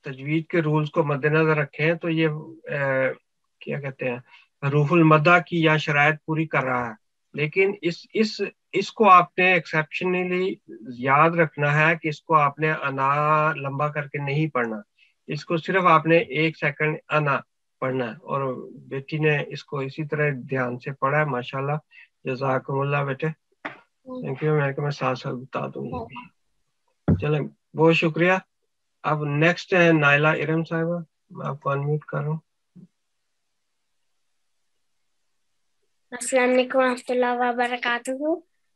تجوید کے رولز کو مد نظر رکھیں تو یہ کیا کہتے ہیں حروف المدہ کی یا شرائط پوری کر رہا ہے. لیکن اس کو آپ نے ایکسیپشنلی یاد رکھنا ہے کہ اس کو آپ نے انا لمبا کر کے نہیں پڑھنا, اس کو صرف آپ نے 1 سیکنڈ انا پڑھنا ہے. اور بیٹی نے اس کو اسی طرح دھیان سے پڑھا ہے, ماشاءاللہ. جزاکم اللہ بیٹے, تھینک یو. میں ساتھ ساتھ بتا دوں گی. چلیں, بہت شکریہ. اب نیکسٹ ہے نائلہ ارم صاحبہ, میں آپ کو انمیوٹ کر رہا ہوں. السلام علیکم ورحمۃ اللہ وبرکاتہ.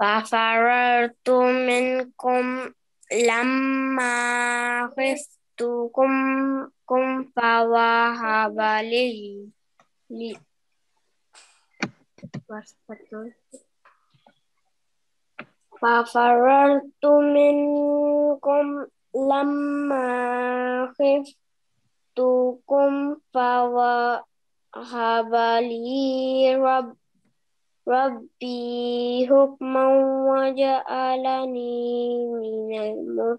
ففررت منكم لما خفتكم فوهب لي ففررت منكم لما خفتكم فوهب لي ربي حكما وجعلني من المرسلين۔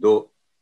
2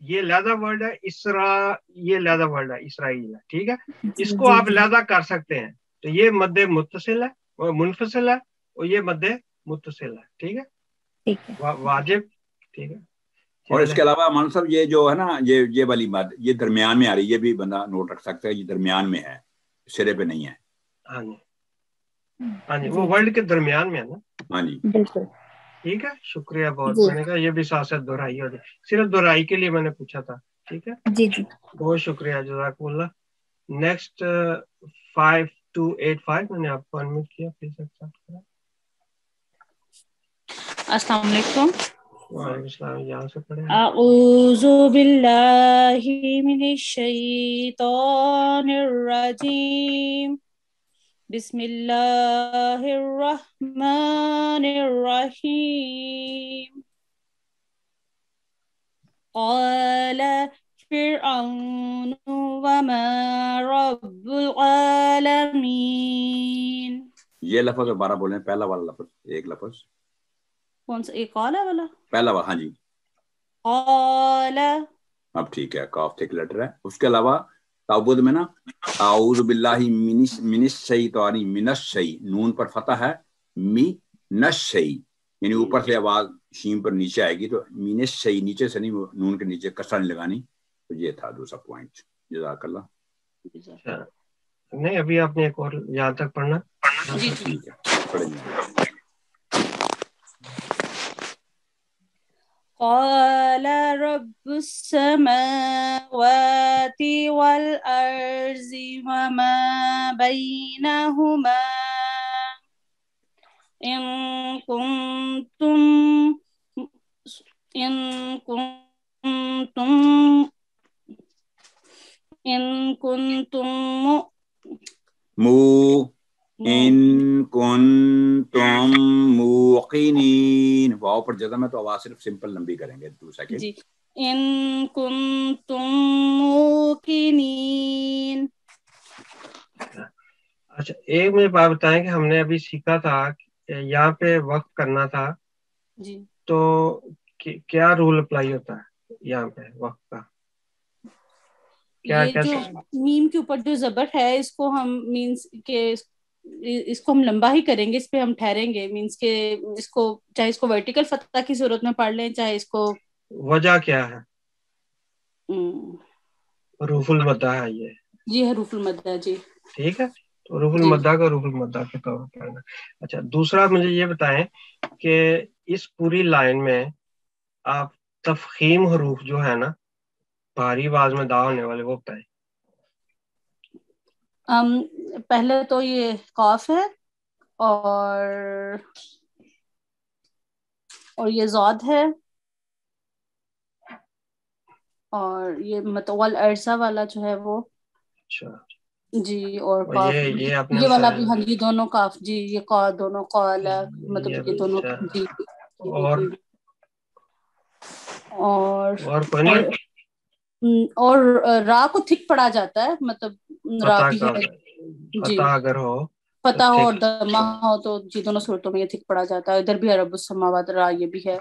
یہ لہذا ورڈ ہے، اسرا یہ لہذا ورڈ ہے، اسرائیل ہے، ٹھیک ہے. اس کو جی آپ جی لہذا کر سکتے ہیں. تو یہ مد متصل ہے اور منفصل ہے، اور یہ مد متصل ہے، ٹھیک ہے، ٹھیک ہے. واجب، ٹھیک ہے. اور اس چلے کے علاوہ مولانا صاحب یہ جو ہے نا یہ والی بات یہ درمیان میں آ رہی ہے، یہ بھی بندہ نوٹ رکھ سکتا ہے، یہ درمیان میں ہے، سرے پہ نہیں ہے. ہاں جی ہاں جی، وہ جی ورلڈ کے درمیان میں ہے نا. ہاں جی بالکل. ٹھیک ہے، شکریہ بہت. جی میں نے کہا یہ بھی ساتھ ساتھ دہرائی ہو جائے، صرف دہرائی کے لیے میں نے پوچھا تھا. ٹھیک ہے، جی جی. بہت شکریہ، جزاک اللہ. نیکسٹ 5285 میں نے آپ کو انمیوٹ کیا، پلیز ایکسپٹ کریں. السلام علیکم. وعلیکم السلام. یہاں سے پڑھیں. اعوذ باللہ من الشیطان الرجیم. بسم اللہ الرحمن الرحیم. قال فرعون وما رب العالمین. یہ لفظ دوبارہ بولیں، پہلا والا لفظ، ایک لفظ کون سا؟ ایک قال والا پہلا والا. ہاں جی قال. اب ٹھیک ہے، کاف ٹھیک لیٹر ہے. اس کے علاوہ تعبد میں نا اعوذ باللہ من الشیطان من الشی، نون پر فتح ہے، من الشی یعنی اوپر سے آواز شین پر نیچے آئے گی، تو من الشی نیچے سے نہیں، نون کے نیچے کسرہ نہیں لگانی. تو یہ تھا دوسرا پوائنٹ. جزاک اللہ. اچھا، نہیں ابھی آپ نے ایک اور یہاں تک پڑھنا. جی ٹھیک ہے، پڑھیں گے. قال رب السماوات والأرض وما بينهما إن كنتم إن كنتم إن كنتم ان کنتم موقنین، واو پر جزم ہے تو آواز صرف سمپل لمبی کریں گے 2 سیکنڈ. جی إن كنتم موقنين. اچھا، ایک مجھے بات بتائیں کہ ہم نے ابھی سیکھا تھا کہ یہاں پہ وقف کرنا تھا، جی تو کیا رول اپلائی ہوتا ہے یہاں پہ وقف کا؟ کیا یہ جو کیسے؟ میم کے اوپر جو زبر ہے اس کو ہم مینس کہ اس کو ہم لمبا ہی کریں گے، اس پہ ہم ٹھہریں گے. مینس کہ اس کو چاہے اس کو ورٹیکل فتح کی صورت میں پڑھ لیں، چاہے اس کو وجہ کیا ہے؟ م، حروف المدہ ہے یہ، جی حروف المدہ. جی ٹھیک ہے، تو حروف جی المدہ کا حروف المدہ کے طور پر کرنا. اچھا، دوسرا مجھے یہ بتائیں کہ اس پوری لائن میں آپ تفخیم حروف جو ہے نا بھاری آواز میں دا ہونے والے وہ بتائیں. پہلے تو یہ قاف ہے، اور یہ ضاد ہے، اور یہ متول عرصہ والا جو ہے وہ. اچھا، جی اور اور قاف، یہ آپ نے یہ والا بھی. بتایا. ہاں جی دونوں قاف. جی یہ قا دونوں قال، مطلب یہ یہ دونوں. اچھا، جی اور اور کوئی نہیں. اور را کو تھک پڑا جاتا ہے، مطلب را فتح بھی کا ہے. جی فتح اگر ہو تو فتح ہو ٹھیک. اور دمہ ہو تو جی دونوں صورتوں میں یہ تھک پڑا جاتا ہے. ادھر بھی ہے رب السماوات، را یہ بھی ہے.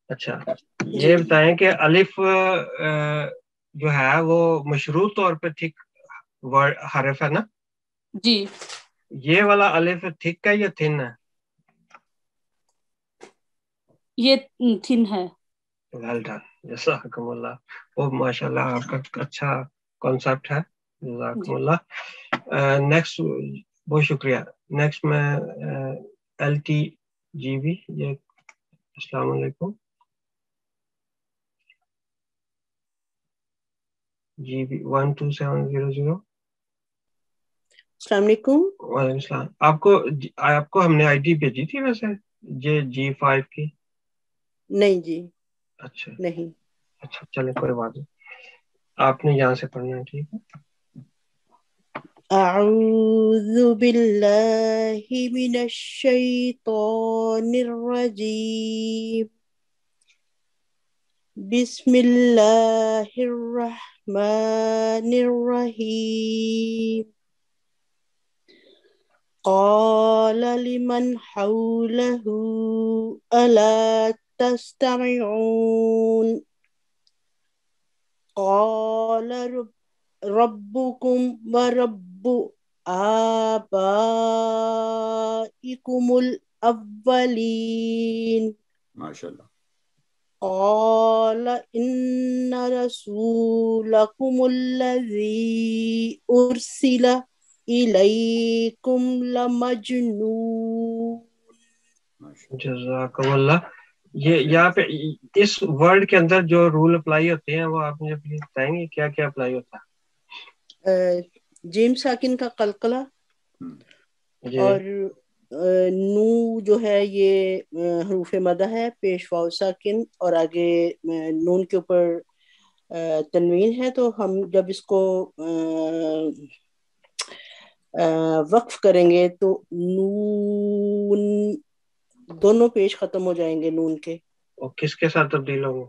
اچھا، جی یہ بتائیں کہ الف جو ہے وہ مشروط طور پہ تھک حرف ہے نا؟ جی یہ والا الف تھک ہے یا تھن ہے؟ یہ تھن ہے. ویل ڈن، جزاکم اللہ. وہ ماشاء اللہ آپ کا اچھا کانسیپٹ ہے، جزاکم جی اللہ. نیکسٹ، بہت شکریہ. نیکسٹ میں LTGB. یہ السلام علیکم. GB 12700. السلام علیکم. وعلیکم السلام. آپ کو ہم نے ID بھیجی تھی ویسے G5 کی؟ نہیں جی اچھا نہیں. اچھا، چلے کوئی بات نہیں، آپ نے یہاں سے پڑھنا ہے. ٹھیک ہے. اعوذ باللہ من الشیطان الرجیم. بسم اللہ الرحمن الرحیم. قال لمن حوله ألا تستمعون. ربكم ورب آبائكم الأولين ماشاء اللہ. قال إن رسولكم الذي أرسل إليكم لمجنون. جزاکم اللہ. یہ یہاں پہ اس ورڈ کے اندر جو رول اپلائی ہوتے ہیں وہ آپ مجھے پلیز بتائیں گے کیا کیا اپلائی ہوتا ہے؟ جیم ساکن کا قلقلہ جی اور نو جو ہے یہ حروف مدہ ہے، پیش واو ساکن اور آگے نون کے اوپر تنوین ہے. تو ہم جب اس کو وقف کریں گے تو نون دونوں پیش ختم ہو جائیں گے نون کے. اور کس کے ساتھ تبدیل ہوں گے؟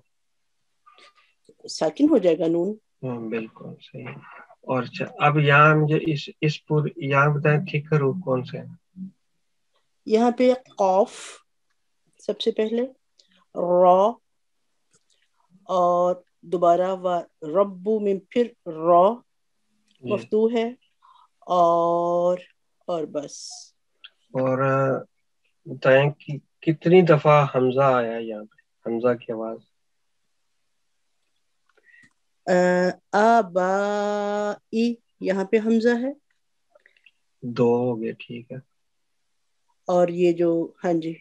ساکن ہو جائے گا نون. بالکل صحیح. اور اچھا اب یہاں مجھے اس پور یہاں بتائیں ٹھیک حروف کون سے ہیں؟ یہاں پہ قاف سب سے پہلے، را اور دوبارہ ربو میں پھر را مفتوح ہے اور بس. اور بتائیں کہ کتنی دفعہ حمزہ آیا یہاں پہ، حمزہ کی آواز؟ آبائی یہاں پہ حمزہ ہے، 2 ہو گئے. ٹھیک ہے، اور یہ جو ہاں جی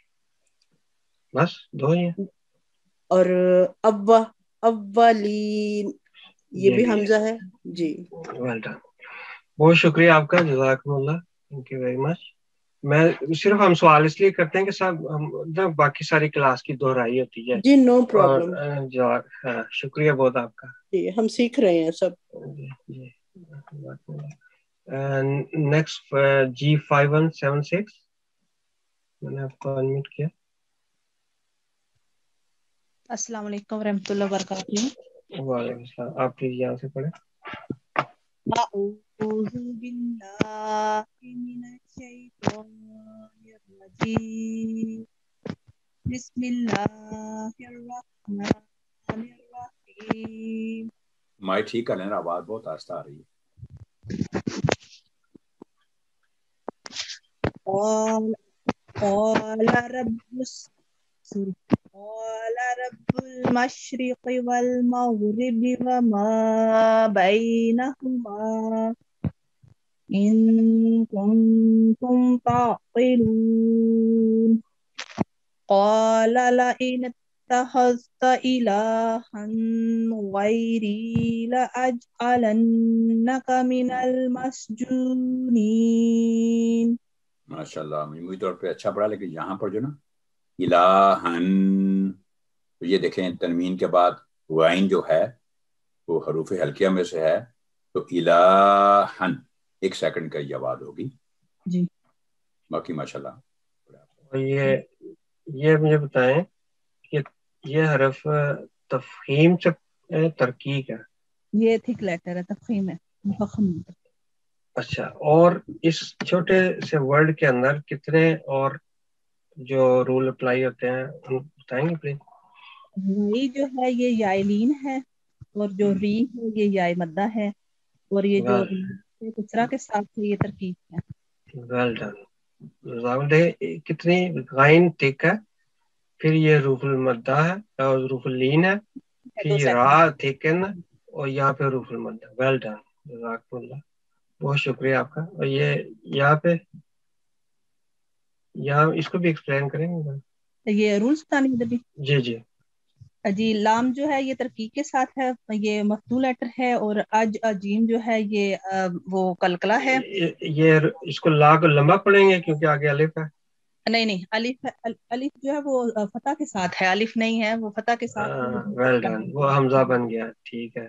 بس 2 ہی ہیں. اور اولین یہ بھی حمزہ ہے جی. Well done. بہت شکریہ آپ کا، جزاکم اللہ، تھینک یو ویری مچ. میں صرف ہم سوال اس لیے کرتے ہیں کہ صاحب باقی ساری کلاس کی دہرائی ہوتی ہے. جی نو اور پرابلم. شکریہ بہت آپ کا. جی ہم سیکھ رہے ہیں سب. جی نیکسٹ G5176 میں نے آپ کو انمیوٹ کیا. السلام علیکم ورحمۃ اللہ وبرکاتہ. وعلیکم السلام. آپ پلیز یہاں سے پڑھیں. أعوذ بالله من الشيطان الرجيم بسم الله الرحمن الرحيم. مائک ٹھیک کر لینا، آواز بہت آہستہ آ رہی ہے. قال رب المشرق والمغرب وما بينهما إن كنتم تعقلون. قال لئن اتخذت إلها غيري لأجعلنك من المسجونين. ماشاء اللہ، مجموعی طور پہ اچھا پڑھا، لیکن یہاں پر جو نا الہن، تو یہ دیکھیں تنوین کے بعد غائن جو ہے وہ حروف حلقیہ میں سے ہے، تو الہن 1 سیکنڈ کا یہ آواز ہوگی جی. باقی ماشاءاللہ. اور یہ مجھے بتائیں کہ یہ حرف تفخیم سے ترکیب ہے؟ یہ تھک لیٹر ہے، تفخیم ہے، مفخم. اچھا، اور اس چھوٹے سے ورڈ کے اندر کتنے اور جو رول اپلائی ہوتے ہیں بتائیں گے پلیز؟ ری جو ہے یہ یائلین ہے، اور جو ری ہے یہ یائے مدہ ہے، اور یہ جو کسرا کے ساتھ ہے یہ ترکیب ہے. Well done. کتنی غائن ٹھیک ہے، پھر یہ روف المدہ ہے اور روف اللین ہے، پھر یہ را تھیکن اور یہاں پہ روف المدہ. ویل ڈن، جزاکم اللہ، بہت شکریہ آپ کا. اور یہ یہاں پہ یہاں اس کو بھی ایکسپلین کریں گے؟ یہ رولز بتانے ادھر بھی. جی جی جی. لام جو ہے یہ ترکیب کے ساتھ ہے، یہ مفتوح لیٹر ہے، اور اجیم جو ہے یہ وہ قلقلہ ہے. یہ اس کو لا کو لمبا پڑھیں گے کیونکہ آگے الف ہے. نہیں الف جو ہے وہ فتح کے ساتھ ہے، الف نہیں ہے، وہ فتح کے ساتھ ہے. ویل ڈن، وہ حمزہ بن گیا. ٹھیک ہے،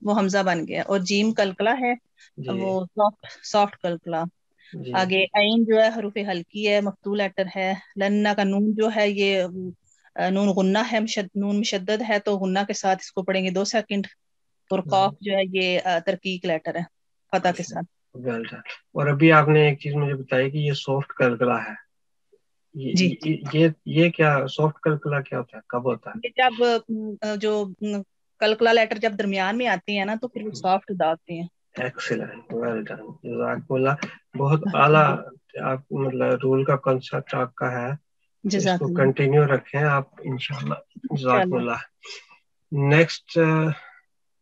وہ حمزہ بن گیا. اور جیم قلقلہ ہے، وہ سافٹ قلقلہ. آگے عین جو ہے حروف حلقی ہے، مفتوح لیٹر ہے. لنا کا نون جو ہے یہ نون غنہ ہے، نون مشدد ہے، تو غنہ کے ساتھ اس کو پڑھیں گے 2 سیکنڈ. اور قاف جو ہے یہ ترقیق لیٹر ہے فتح کے ساتھ. اور ابھی آپ نے ایک چیز مجھے بتائی کہ یہ سافٹ قلقلہ ہے. یہ کیا سافٹ قلقلہ کیا ہوتا ہے، کب ہوتا ہے؟ جب جو کلکلا لیٹر جب درمیان میں آتے ہیں نا تو پھر وہ سافٹ ادا ہوتے ہیں. ایکسلنٹ، ویل ڈن، جزاک اللہ. بہت اعلیٰ آپ مطلب رول کا کنسپٹ آپ کا ہے. اس جزاک کو اللہ. کنٹینیو رکھیں آپ انشاءاللہ. جزاک اللہ. نیکسٹ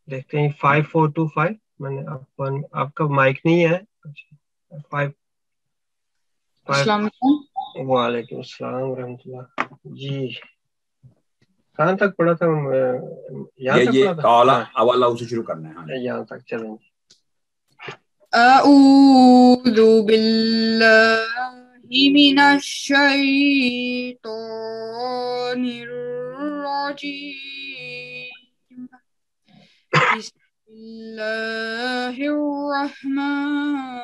دیکھتے ہیں 5425. میں نے آپ کا مائک نہیں ہے. السلام علیکم. وعلیکم السلام ورحمۃ اللہ. جی کہاں تک پڑھا تھا؟ یہاں تک پڑھا تھا. حوالہ سے شروع کرنا ہے. ہاں یہاں تک چلیں. اعوذ باللہ من الشیطان الرجیم. بسم اللہ الرحمن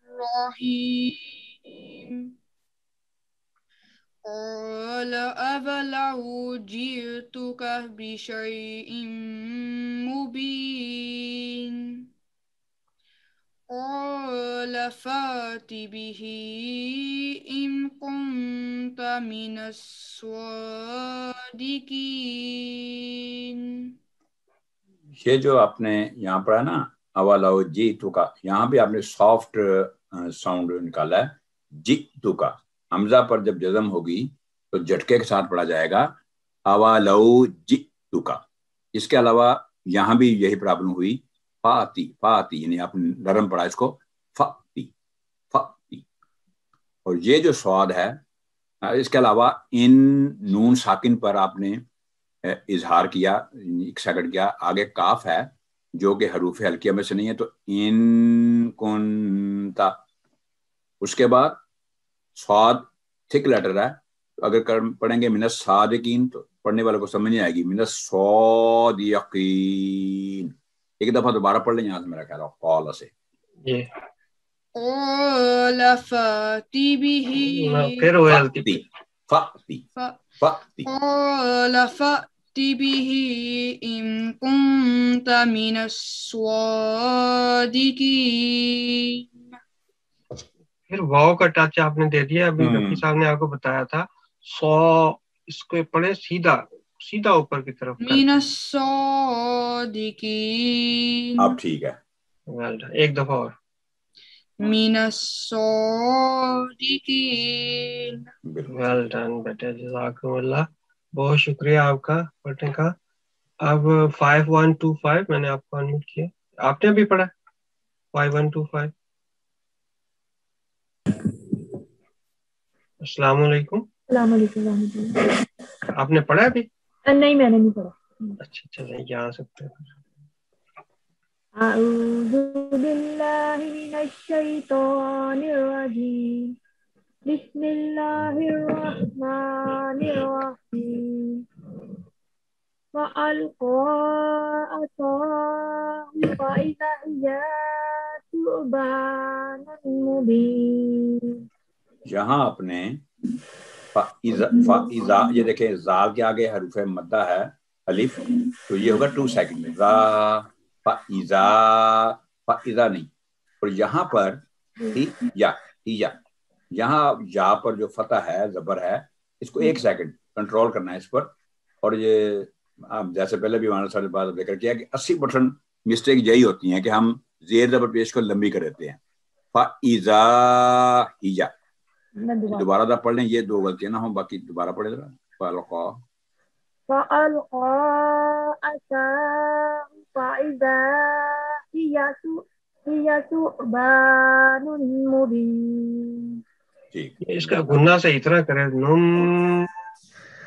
الرحیم. قال أولو جئتك بشيء مبين قال فات به إن كنت من الصادقين. یہ جو آپ نے یہاں پڑھا نا اولو جئتک، یہاں بھی آپ نے سافٹ ساؤنڈ نکالا ہے. جئتک حمزہ پر جب جزم ہوگی تو جھٹکے کے ساتھ پڑھا جائے گا اولو جئتک. اس کے علاوہ یہاں بھی یہی پرابلم ہوئی. فاتی فاتی یعنی آپ نے نرم پڑھا اس کو فاتی فاتی. اور یہ جو سواد ہے اس کے علاوہ ان نون ساکن پر آپ نے اظہار کیا، ایک سیکنڈ کیا. آگے کاف ہے جو کہ حروف ہلکیہ میں سے نہیں ہے، تو ان کنتا. اس کے بعد صاد تھک لیٹر ہے، تو اگر پڑھیں گے من الصادقین تو پڑھنے والے کو سمجھ نہیں آئے گی. من الصادقین. ایک دفعہ دوبارہ پڑھ لیں یہاں سے، میرا خیال ہے قال سے. قال فاتی به پھر فاتی فاتی فاتی. قال فأت به إن كنت من الصادقين. پھر واو کا ٹچ آپ نے دے دیا. ابھی رفیع صاحب نے آپ کو بتایا تھا سو، اس کو پڑھے سیدھا سیدھا اوپر کی طرف. من الصادقين. اب ٹھیک ہے. ایک دفعہ اور. من الصادقين. ویل ڈن بیٹے، جزاکم اللہ. بہت شکریہ آپ کا پڑھنے کا. اب 5125 میں نے آپ کو انمیوٹ کیا. آپ نے بھی پڑھا 5125. السلام علیکم. السلام علیکم ورحمۃ اللہ. آپ نے پڑھا ابھی؟ نہیں میں نے نہیں پڑھا. اچھا چلیں یہاں سکتے ہیں. اعوذ باللہ من الشیطان الرجیم. بسم اللہ الرحمن الرحیم. وَأَلْقَى عَصَاهُ فَإِذَا هِيَ ثُعْبَانٌ مُبِينٌ. یہاں اپنے فَإِذَا، یہ دیکھیں زال کے آگے حروف مدہ ہے الف، تو یہ ہوگا 2 سیکنڈ میں. فَإِذَا فَإِذَا نہیں. اور یہاں پر یا یہاں یا پر جو فتح ہے زبر ہے، اس کو 1 سیکنڈ کنٹرول کرنا ہے اس پر. اور یہ جیسے پہلے بھی ہمارے ساتھ بات ذکر کیا کہ 80% مسٹیک یہی ہوتی ہیں کہ ہم زیر زبر پیش کو لمبی کر دیتے ہیں. فَإِذَا ہِيَ. دوبارہ دا پڑھ لیں، یہ 2 غلطیاں نہ ہوں. باقی دوبارہ پڑھے ذرا. فَأَلْقَى عَصَاهُ فَإِذَا هِيَ ثُعْبَانٌ مُبِينٌ. ٹھیک. اس کا گناہ سے اتنا کرے نم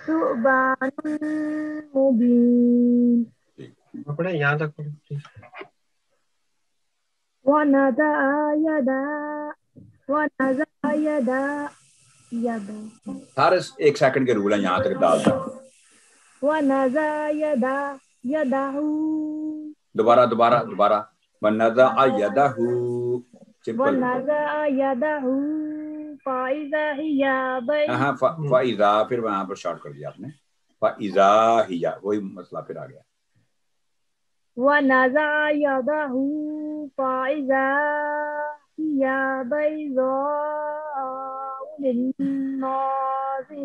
ثُعْبَانٌ مُبِينٌ. پڑھے یہاں تک پڑھے. وَنَزَعَ يَدَهُ. سارے 1 سیکنڈ کے رول ہیں یہاں تک ڈال دیں. وَنَزَعَ يَدَهُ. دوبارہ وَنَزَعَ يَدَهُ. سمپل. وَنَزَعَ يَدَهُ فَإِذَا هِيَ ہاں فَإِذَا، پھر وہاں پر شارٹ کر دیا آپ نے. فَإِذَا هِيَ، وہی مسئلہ پھر آ گیا. وَنَزَعَ يَدَهُ فَإِذَا هِيَ بَيْضَاءُ لِلنَّاظِرِينَ.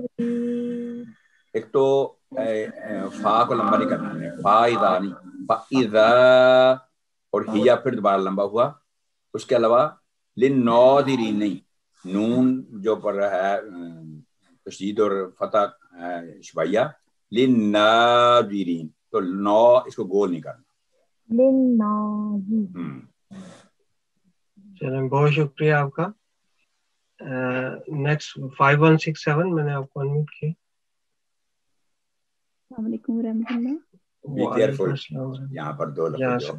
ایک تو فا کو لمبا نہیں کرنا ہے، فائدہ نہیں، فاذا اور ہیا پھر دوبارہ لمبا ہوا. اس کے علاوہ للناظرین نہیں، نون جو پر ہے تشدید اور فتح شبیہ، للناظرین، تو نو اس کو گول نہیں کرنا. چلیں بہت شکریہ آپ کا. نیکسٹ 5167 میں نے آپ کو انمیوٹ کیا. السلام علیکم ورحمۃ اللہ. بی کیئرفل، یہاں پر دو لفظ جو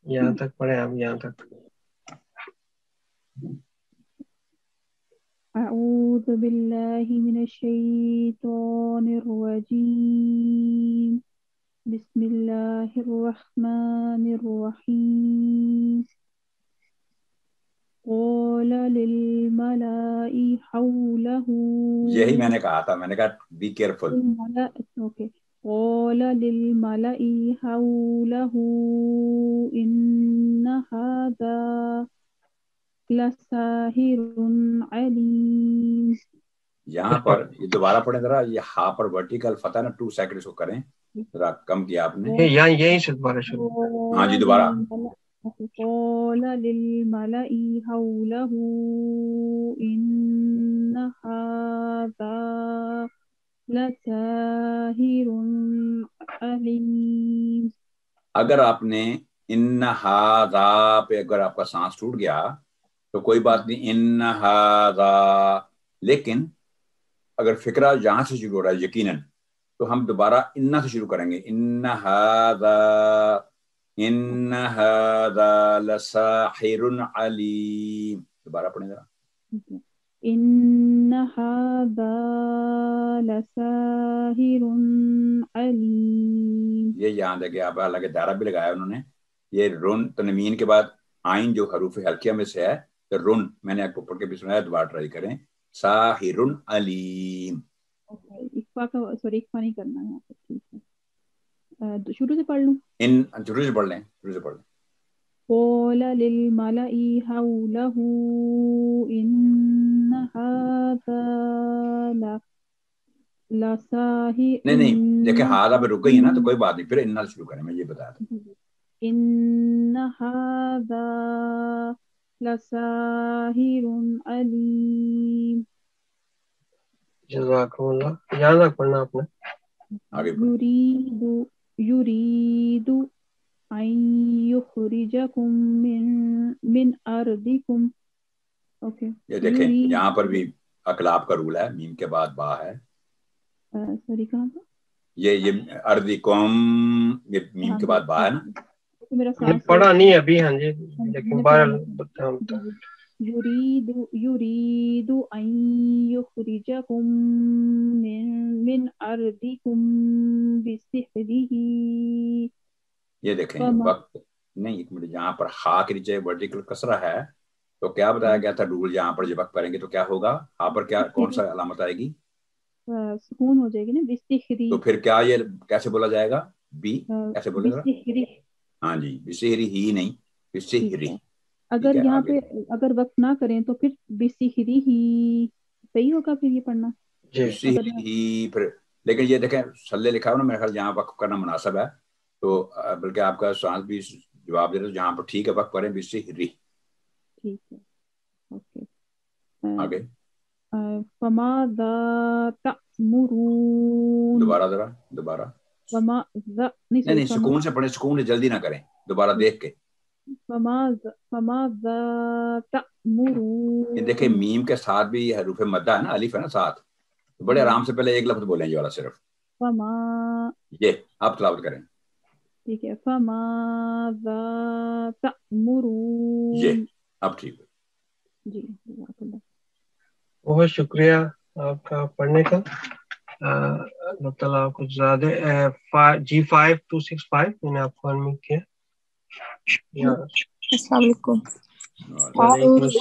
یہاں تک پڑھے آپ، یہاں تک. اعوذ باللہ من الشیطان الرجیم، بسم اللہ الرحمن الرحیم. قال للملأ حوله، یہی میں نے کہا تھا، میں نے کہا بی کیئرفل. اوکے. قال للملأ حوله إن هذا لساحر عليم. یہاں پر یہ دوبارہ پڑھیں ذرا، یہ ہا پر ورٹیکل فتح نا 2 سیکنڈ اس کو کریں ذرا، کم کیا آپ نے. یہاں یہیں سے دوبارہ شروع. ہاں جی دوبارہ. قال للملأ حوله إن هذا لساحر عليم. اگر آپ نے ان ہاذا پہ اگر آپ کا سانس ٹوٹ گیا تو کوئی بات نہیں، ان ہاذا. لیکن اگر فکرہ یہاں سے شروع ہو رہا ہے یقیناً، تو ہم دوبارہ انا سے شروع کریں گے. ان ہاذا لساحر علیم. دوبارہ پڑھیں ذرا. إن هذا لساحر عليم. یہ یہاں دیکھیں آپ، حالانکہ دائرہ بھی لگایا انہوں نے. یہ رن تنوین کے بعد آئین جو حروف حلقیہ میں سے ہے، تو رن میں نے آپ کو پڑھ کے بھی سنایا، دوبارہ ٹرائی کریں. ساحر علیم. اکفا کا اکفا نہیں کرنا ہے. ٹھیک ہے، شروع سے پڑھ لوں. شروع سے پڑھ لیں، شروع سے پڑھ لیں. قال للملأ حوله إن هذا لساحر. نہیں دیکھیں ہاذا پہ رک گئی ہے نا، تو کوئی بات نہیں، پھر انا سے شروع کریں. میں یہ بتایا تھا. إن هذا لساحر عليم. جزاکم اللہ. یہاں تک پڑھنا آپ نے. آگے يريد أن يخرجكم من أرضكم. اوکے. یہ دیکھیں یہاں پر بھی اقلاب کا رول ہے، میم کے بعد با ہے. سوری کہاں پر؟ یہ اردکم، یہ میم کے بعد با ہے نا. میرا سانس پڑھا نہیں ابھی. ہاں جی، لیکن بہرحال يريد أن يخرجكم من أرضكم بسحره. یہ دیکھیں وقت نہیں، ایک منٹ، یہاں پر ہا کے نیچے ورٹیکل کسرہ ہے، تو کیا بتایا گیا تھا رول؟ یہاں پر جب وقت پڑھیں گے تو کیا ہوگا؟ ہا پر کیا کون سا علامت آئے گی؟ سکون ہو جائے گی نا، بسحری. تو پھر کیا یہ کیسے بولا جائے گا؟ بی کیسے بولے گا؟ بسحری. ہاں جی، بسحری ہی نہیں، بسحری. اگر یہاں پہ اگر وقت نہ کریں تو پھر بسحری ہی صحیح ہوگا پھر یہ پڑھنا. بسحری ہی پھر، لیکن یہ دیکھیں سلے لکھا ہو نا، میرے خیال جہاں وقف کرنا مناسب ہے، تو بلکہ آپ کا سانس بھی جواب دے رہے، جہاں پر ٹھیک ہے وقف کریں بسحری. ٹھیک ہے، اوکے. آگے فماذا تأمرون. دوبارہ ذرا دوبارہ. نہیں سکون سے پڑھیں، سکون سے جلدی نہ کریں، دوبارہ دیکھ کے. فماذا تأمرون. دیکھیں میم کے ساتھ بھی حروف مدہ ہے نا، الف ہے نا ساتھ، بڑے آرام سے پہلے ایک لفظ بولیں یہ والا صرف. یہ آپ تلاوت کریں. ٹھیک ہے. فماذا تأمرون. یہ اب ٹھیک ہے جی. بہت شکریہ آپ کا پڑھنے کا. اللہ تعالیٰ آپ کو زیادہ. G5265 میں نے آپ کو انمیوٹ کیا. السلام علیکم. اعوذ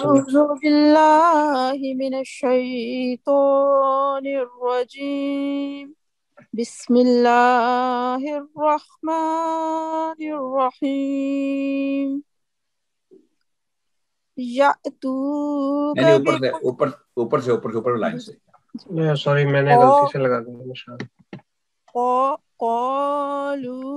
باللہ من الشیطان الرجیم، بسم اللہ الرحمن الرحیم. نہیں اوپر سے لائن سے. سوری میں نے غلطی سے لگا دیا نشان. قالوا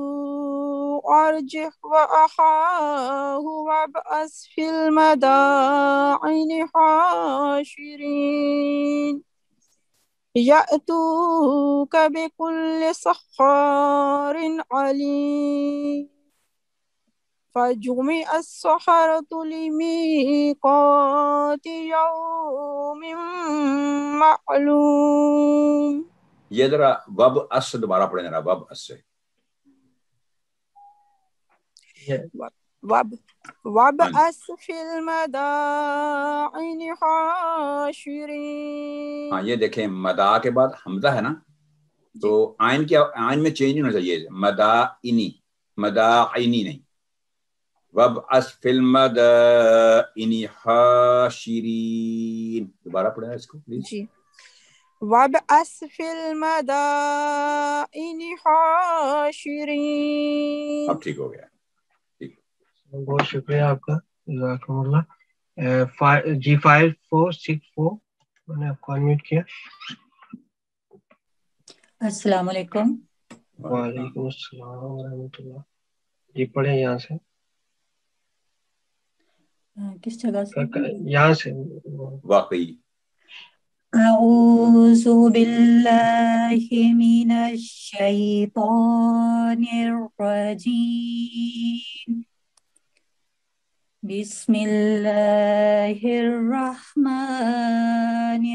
ارجع وأخاه وابعث في المدائن حاشرين يأتوك بكل سحار عليم فجمع السحرة لميقات يوم معلوم. یہ ذرا وب اس دوبارہ پڑھیں ذرا, وب اس سے. وابعث في المدائن حاشرين. ہاں یہ دیکھیں مدا کے بعد حمزہ ہے نا, تو آئین کیا, آئین میں چینج ہونا چاہیے, مدائنی نہیں. وابعث فی المدائن حاشرین, دوبارہ پڑھیں اس کو پلیز. جی وابعث فی المدائن حاشرین. اب ٹھیک ہو گیا. بہت شکریہ آپ کا, جزاکم اللہ. G5464 میں نے آپ کو انمیوٹ کیا. السلام علیکم. وعلیکم السلام ورحمۃ اللہ. جی پڑھیں یہاں سے. کس جگہ سے؟ یہاں سے واقعی. اعوذ باللہ من الشیطان الرجیم. بسم اللہ الرحمن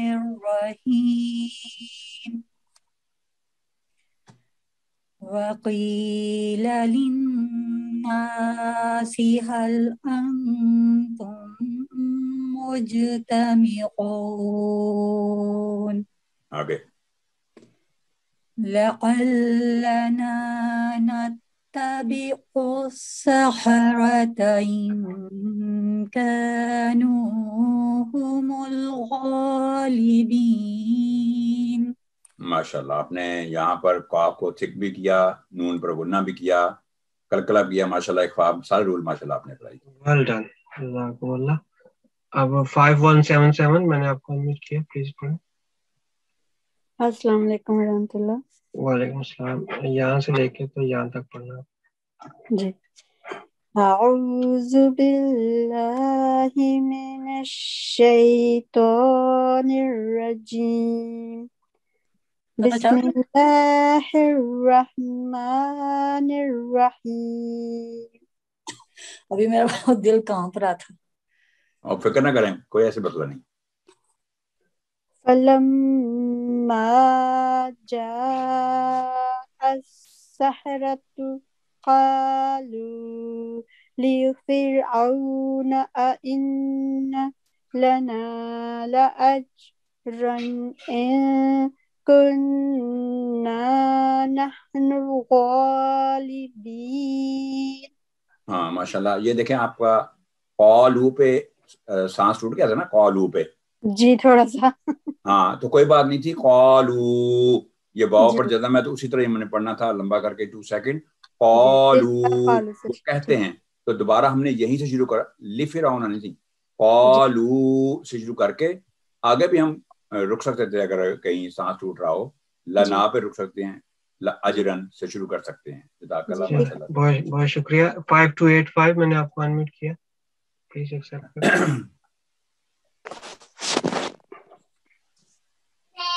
الرحیم. وقیل للناس هل انتم مجتمعون. آگے. لعلنا نتبع السحرة إن كانوا هم الغالبين. ماشاء اللہ, آپ نے یہاں پر قاف کو تھک بھی کیا, نون پر غنہ بھی کیا, کلکلا بھی کیا. ماشاء اللہ, اخفاء, سارے رول ماشاء اللہ آپ نے اپلائی. ویل ڈن, جزاکم اللہ. اب 5177 میں نے آپ کو انمیوٹ کیا, پلیز پڑھیں. السلام علیکم ورحمۃ اللہ. وعلیکم السلام. یہاں سے لے کے تو یہاں تک پڑھنا. جی. اعوذ باللہ من الشیطان الرجیم. بسم اللہ الرحمن الرحیم. ابھی میرا بہت دل کانپ رہا تھا. اور فکر نہ کریں, کوئی ایسے مسئلہ نہیں. فلما جاء السحرة قالوا لفرعون أئن لنا لأجرا إن كنا نحن الغالبين. ہاں ماشاء اللہ. یہ دیکھیں آپ کا قالو پہ سانس ٹوٹ گیا تھا نا, قالو پہ. جی تھوڑا سا. ہاں تو کوئی بات نہیں تھی. قالو یہ واو پر جزم ہے تو اسی طرح میں نے پڑھنا تھا, لمبا کر کے 2 سیکنڈ. قالو کہتے ہیں تو دوبارہ ہم نے یہیں سے شروع کرا, لفرعون نہیں تھی, قالو سے شروع کر کے آگے بھی ہم رک سکتے تھے اگر کہیں سانس ٹوٹ رہا ہو. لنا پہ رک سکتے ہیں, اجرن سے شروع کر سکتے ہیں. جزاک اللہ. ماشاءاللہ, بہت شکریہ. 5285 میں نے آپ کو انمیوٹ کیا, پلیز ایکسپٹ کریں.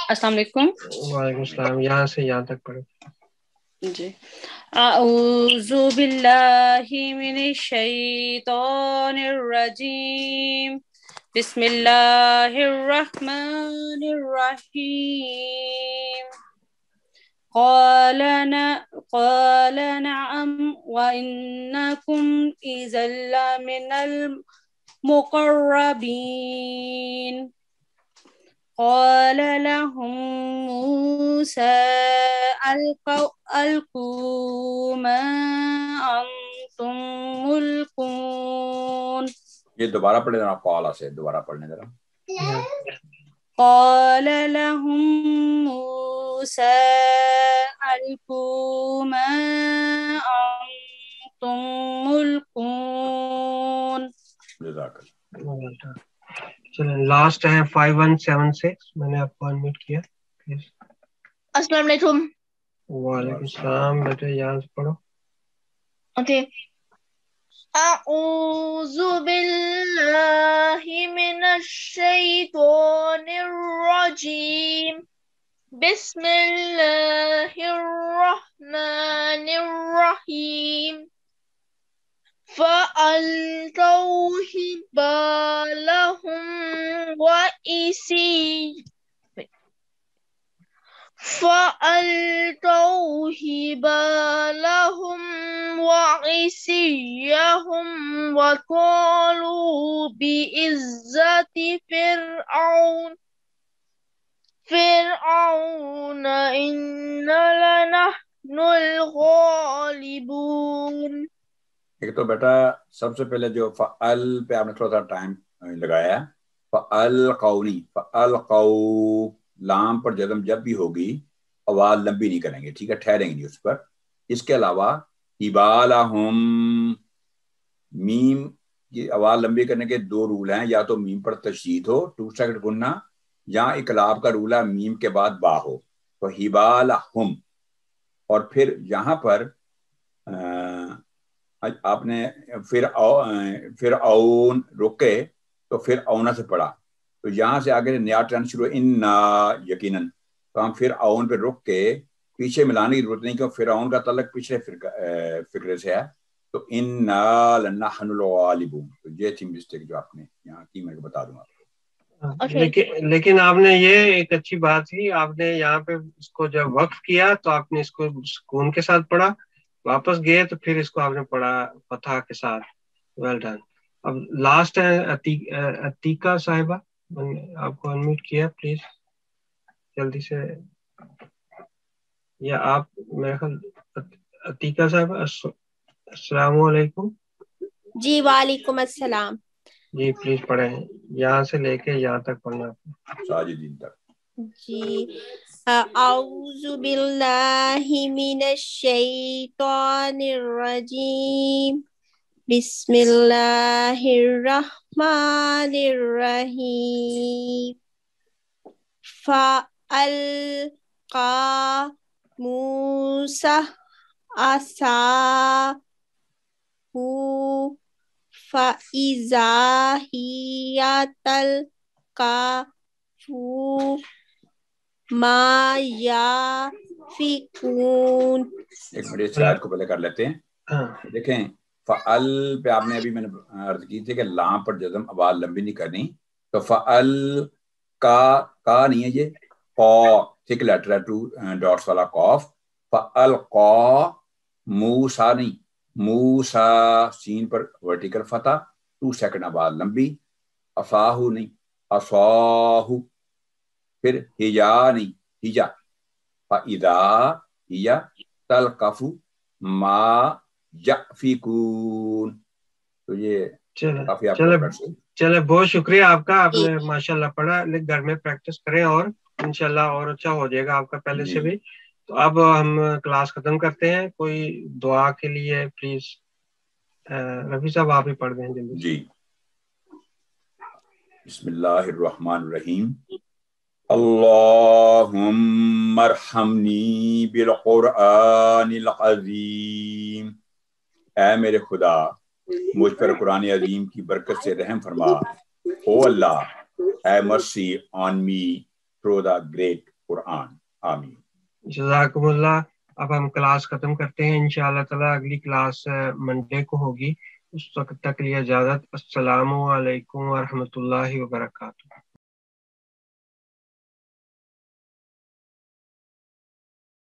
السلام علیکم. وعلیکم السلام. یہاں سے یہاں تک پڑھیں. جی. اعوذ باللہ من الشیطان الرجیم. بسم اللہ الرحمن الرحیم. قال نعم وإنكم إذا لمن المقربين. قال لهم موسى ألقوا ما أنتم ملقون. یہ دوبارہ پڑھیں ذرا, قالا سے دوبارہ پڑھنے ذرا. قال لهم موسى ألقوا ما أنتم ملقون. جزاک اللہ. چلیں لاسٹ ہے 5176. میں نے آپ کو انمیوٹ کیا پلیز. السلام علیکم. وعلیکم السلام. بیٹے یہاں سے پڑھو. اوکے. اعوذ باللہ من الشیطان الرجیم. بسم اللہ الرحمن الرحیم. فَأَلْقَوْا حِبَالَهُمْ وَعِصِيَّهُمْ وَقَالُوا بِعِزَّةِ فِرْعَوْنَ إِنَّا لَنَحْنُ الْغَالِبُونَ. ایک تو بیٹا سب سے پہلے جو فعل پہ آپ نے تھوڑا سا ٹائم لگایا ہے. فَأَلْقَوْنی فَأَلْقَوْ لام پر جزم جب بھی ہوگی آواز لمبی نہیں کریں گے, ٹھیک ہے, ٹھہریں گے نہیں اس پر. اس کے علاوہ حِبَالَهُمْ میم کی آواز لمبی کرنے کے دو رول ہیں, یا تو میم پر تشدید ہو 2 سیکنڈ گننا, یا اقلاب کا رول ہے میم کے بعد با ہو. تو حِبَالَهُمْ, اور پھر یہاں پر آپ نے فرعون رکے تو فرعون سے پڑھا, تو یہاں سے آگے نیا ٹرن شروع انا یقیناً, تو ہم فرعون پہ رک کے پیچھے ملانے کی ضرورت نہیں, کیوں فرعون کا تعلق پچھلے فکرے سے ہے. تو انا لنحن الغالبون, تو یہ تھی مسٹیک جو آپ نے یہاں کی, میں بتا دوں آپ کو. لیکن آپ نے یہ ایک اچھی بات تھی, آپ نے یہاں پہ اس کو جب وقف کیا تو آپ نے اس کو سکون کے ساتھ پڑھا, واپس گئے تو پھر اس کو آپ نے پڑھا فتح کے ساتھ. Well done. اب لاسٹ ہے عتیقہ صاحبہ, میں نے آپ کو انمیوٹ کیا, پلیز جلدی سے. یا آپ میرے خیال عتیقہ صاحبہ السلام علیکم. جی وعلیکم السلام. جی پلیز پڑھیں, یہاں سے لے کے یہاں تک پڑھنا ہے. ساجدین تک. جی اعوذ باللہ من الشیطان الرجیم. بسم اللہ الرحمن الرحیم. فَأَلْقَى مُوسَى عَصَاهُ فَإِذَا هِيَ تَلْقَفُ مَا يَأْفِكُونَ. ایک منٹ اس آیت کو پہلے کر لیتے ہیں. دیکھیں فعل پہ آپ نے ابھی میں نے عرض کی تھی کہ لام پر جزم آواز لمبی نہیں کرنی, تو فعل کا نہیں ہے, یہ قا تھک لیٹر ہے 2 ڈاٹس والا قاف. فَأَلْقَى موسیٰ نہیں, موسیٰ سین پر ورٹیکل فتح 2 سیکنڈ آواز لمبی. عصاہو نہیں, عصاہو. پھر ہجا نہیں, ہجا. فَإِذَا هِيَ تَلْقَفُ مَا يَأْفِكُونَ. تو یہ کافی آپ کو. چلے بہت شکریہ آپ کا, آپ نے ماشاءاللہ پڑھا. گھر میں پریکٹس کریں اور انشاءاللہ اور اچھا ہو جائے گا آپ کا پہلے سے بھی. تو اب ہم کلاس ختم کرتے ہیں. کوئی دعا کے لیے پلیز رفیع صاحب آپ ہی پڑھ دیں جلدی. جی بسم اللہ الرحمن الرحیم. اللہم ارحمنی بالقرآن العظیم. اے میرے خدا مجھ پر قرآن عظیم کی برکت سے رحم فرما. او اللہ have mercy on me through the great Quran. آمین. جزاکم اللہ. اب ہم کلاس ختم کرتے ہیں انشاءاللہ تعالی. اگلی کلاس منڈے کو ہوگی. اس وقت تک لیے اجازت. السلام علیکم ورحمۃ اللہ وبرکاتہ.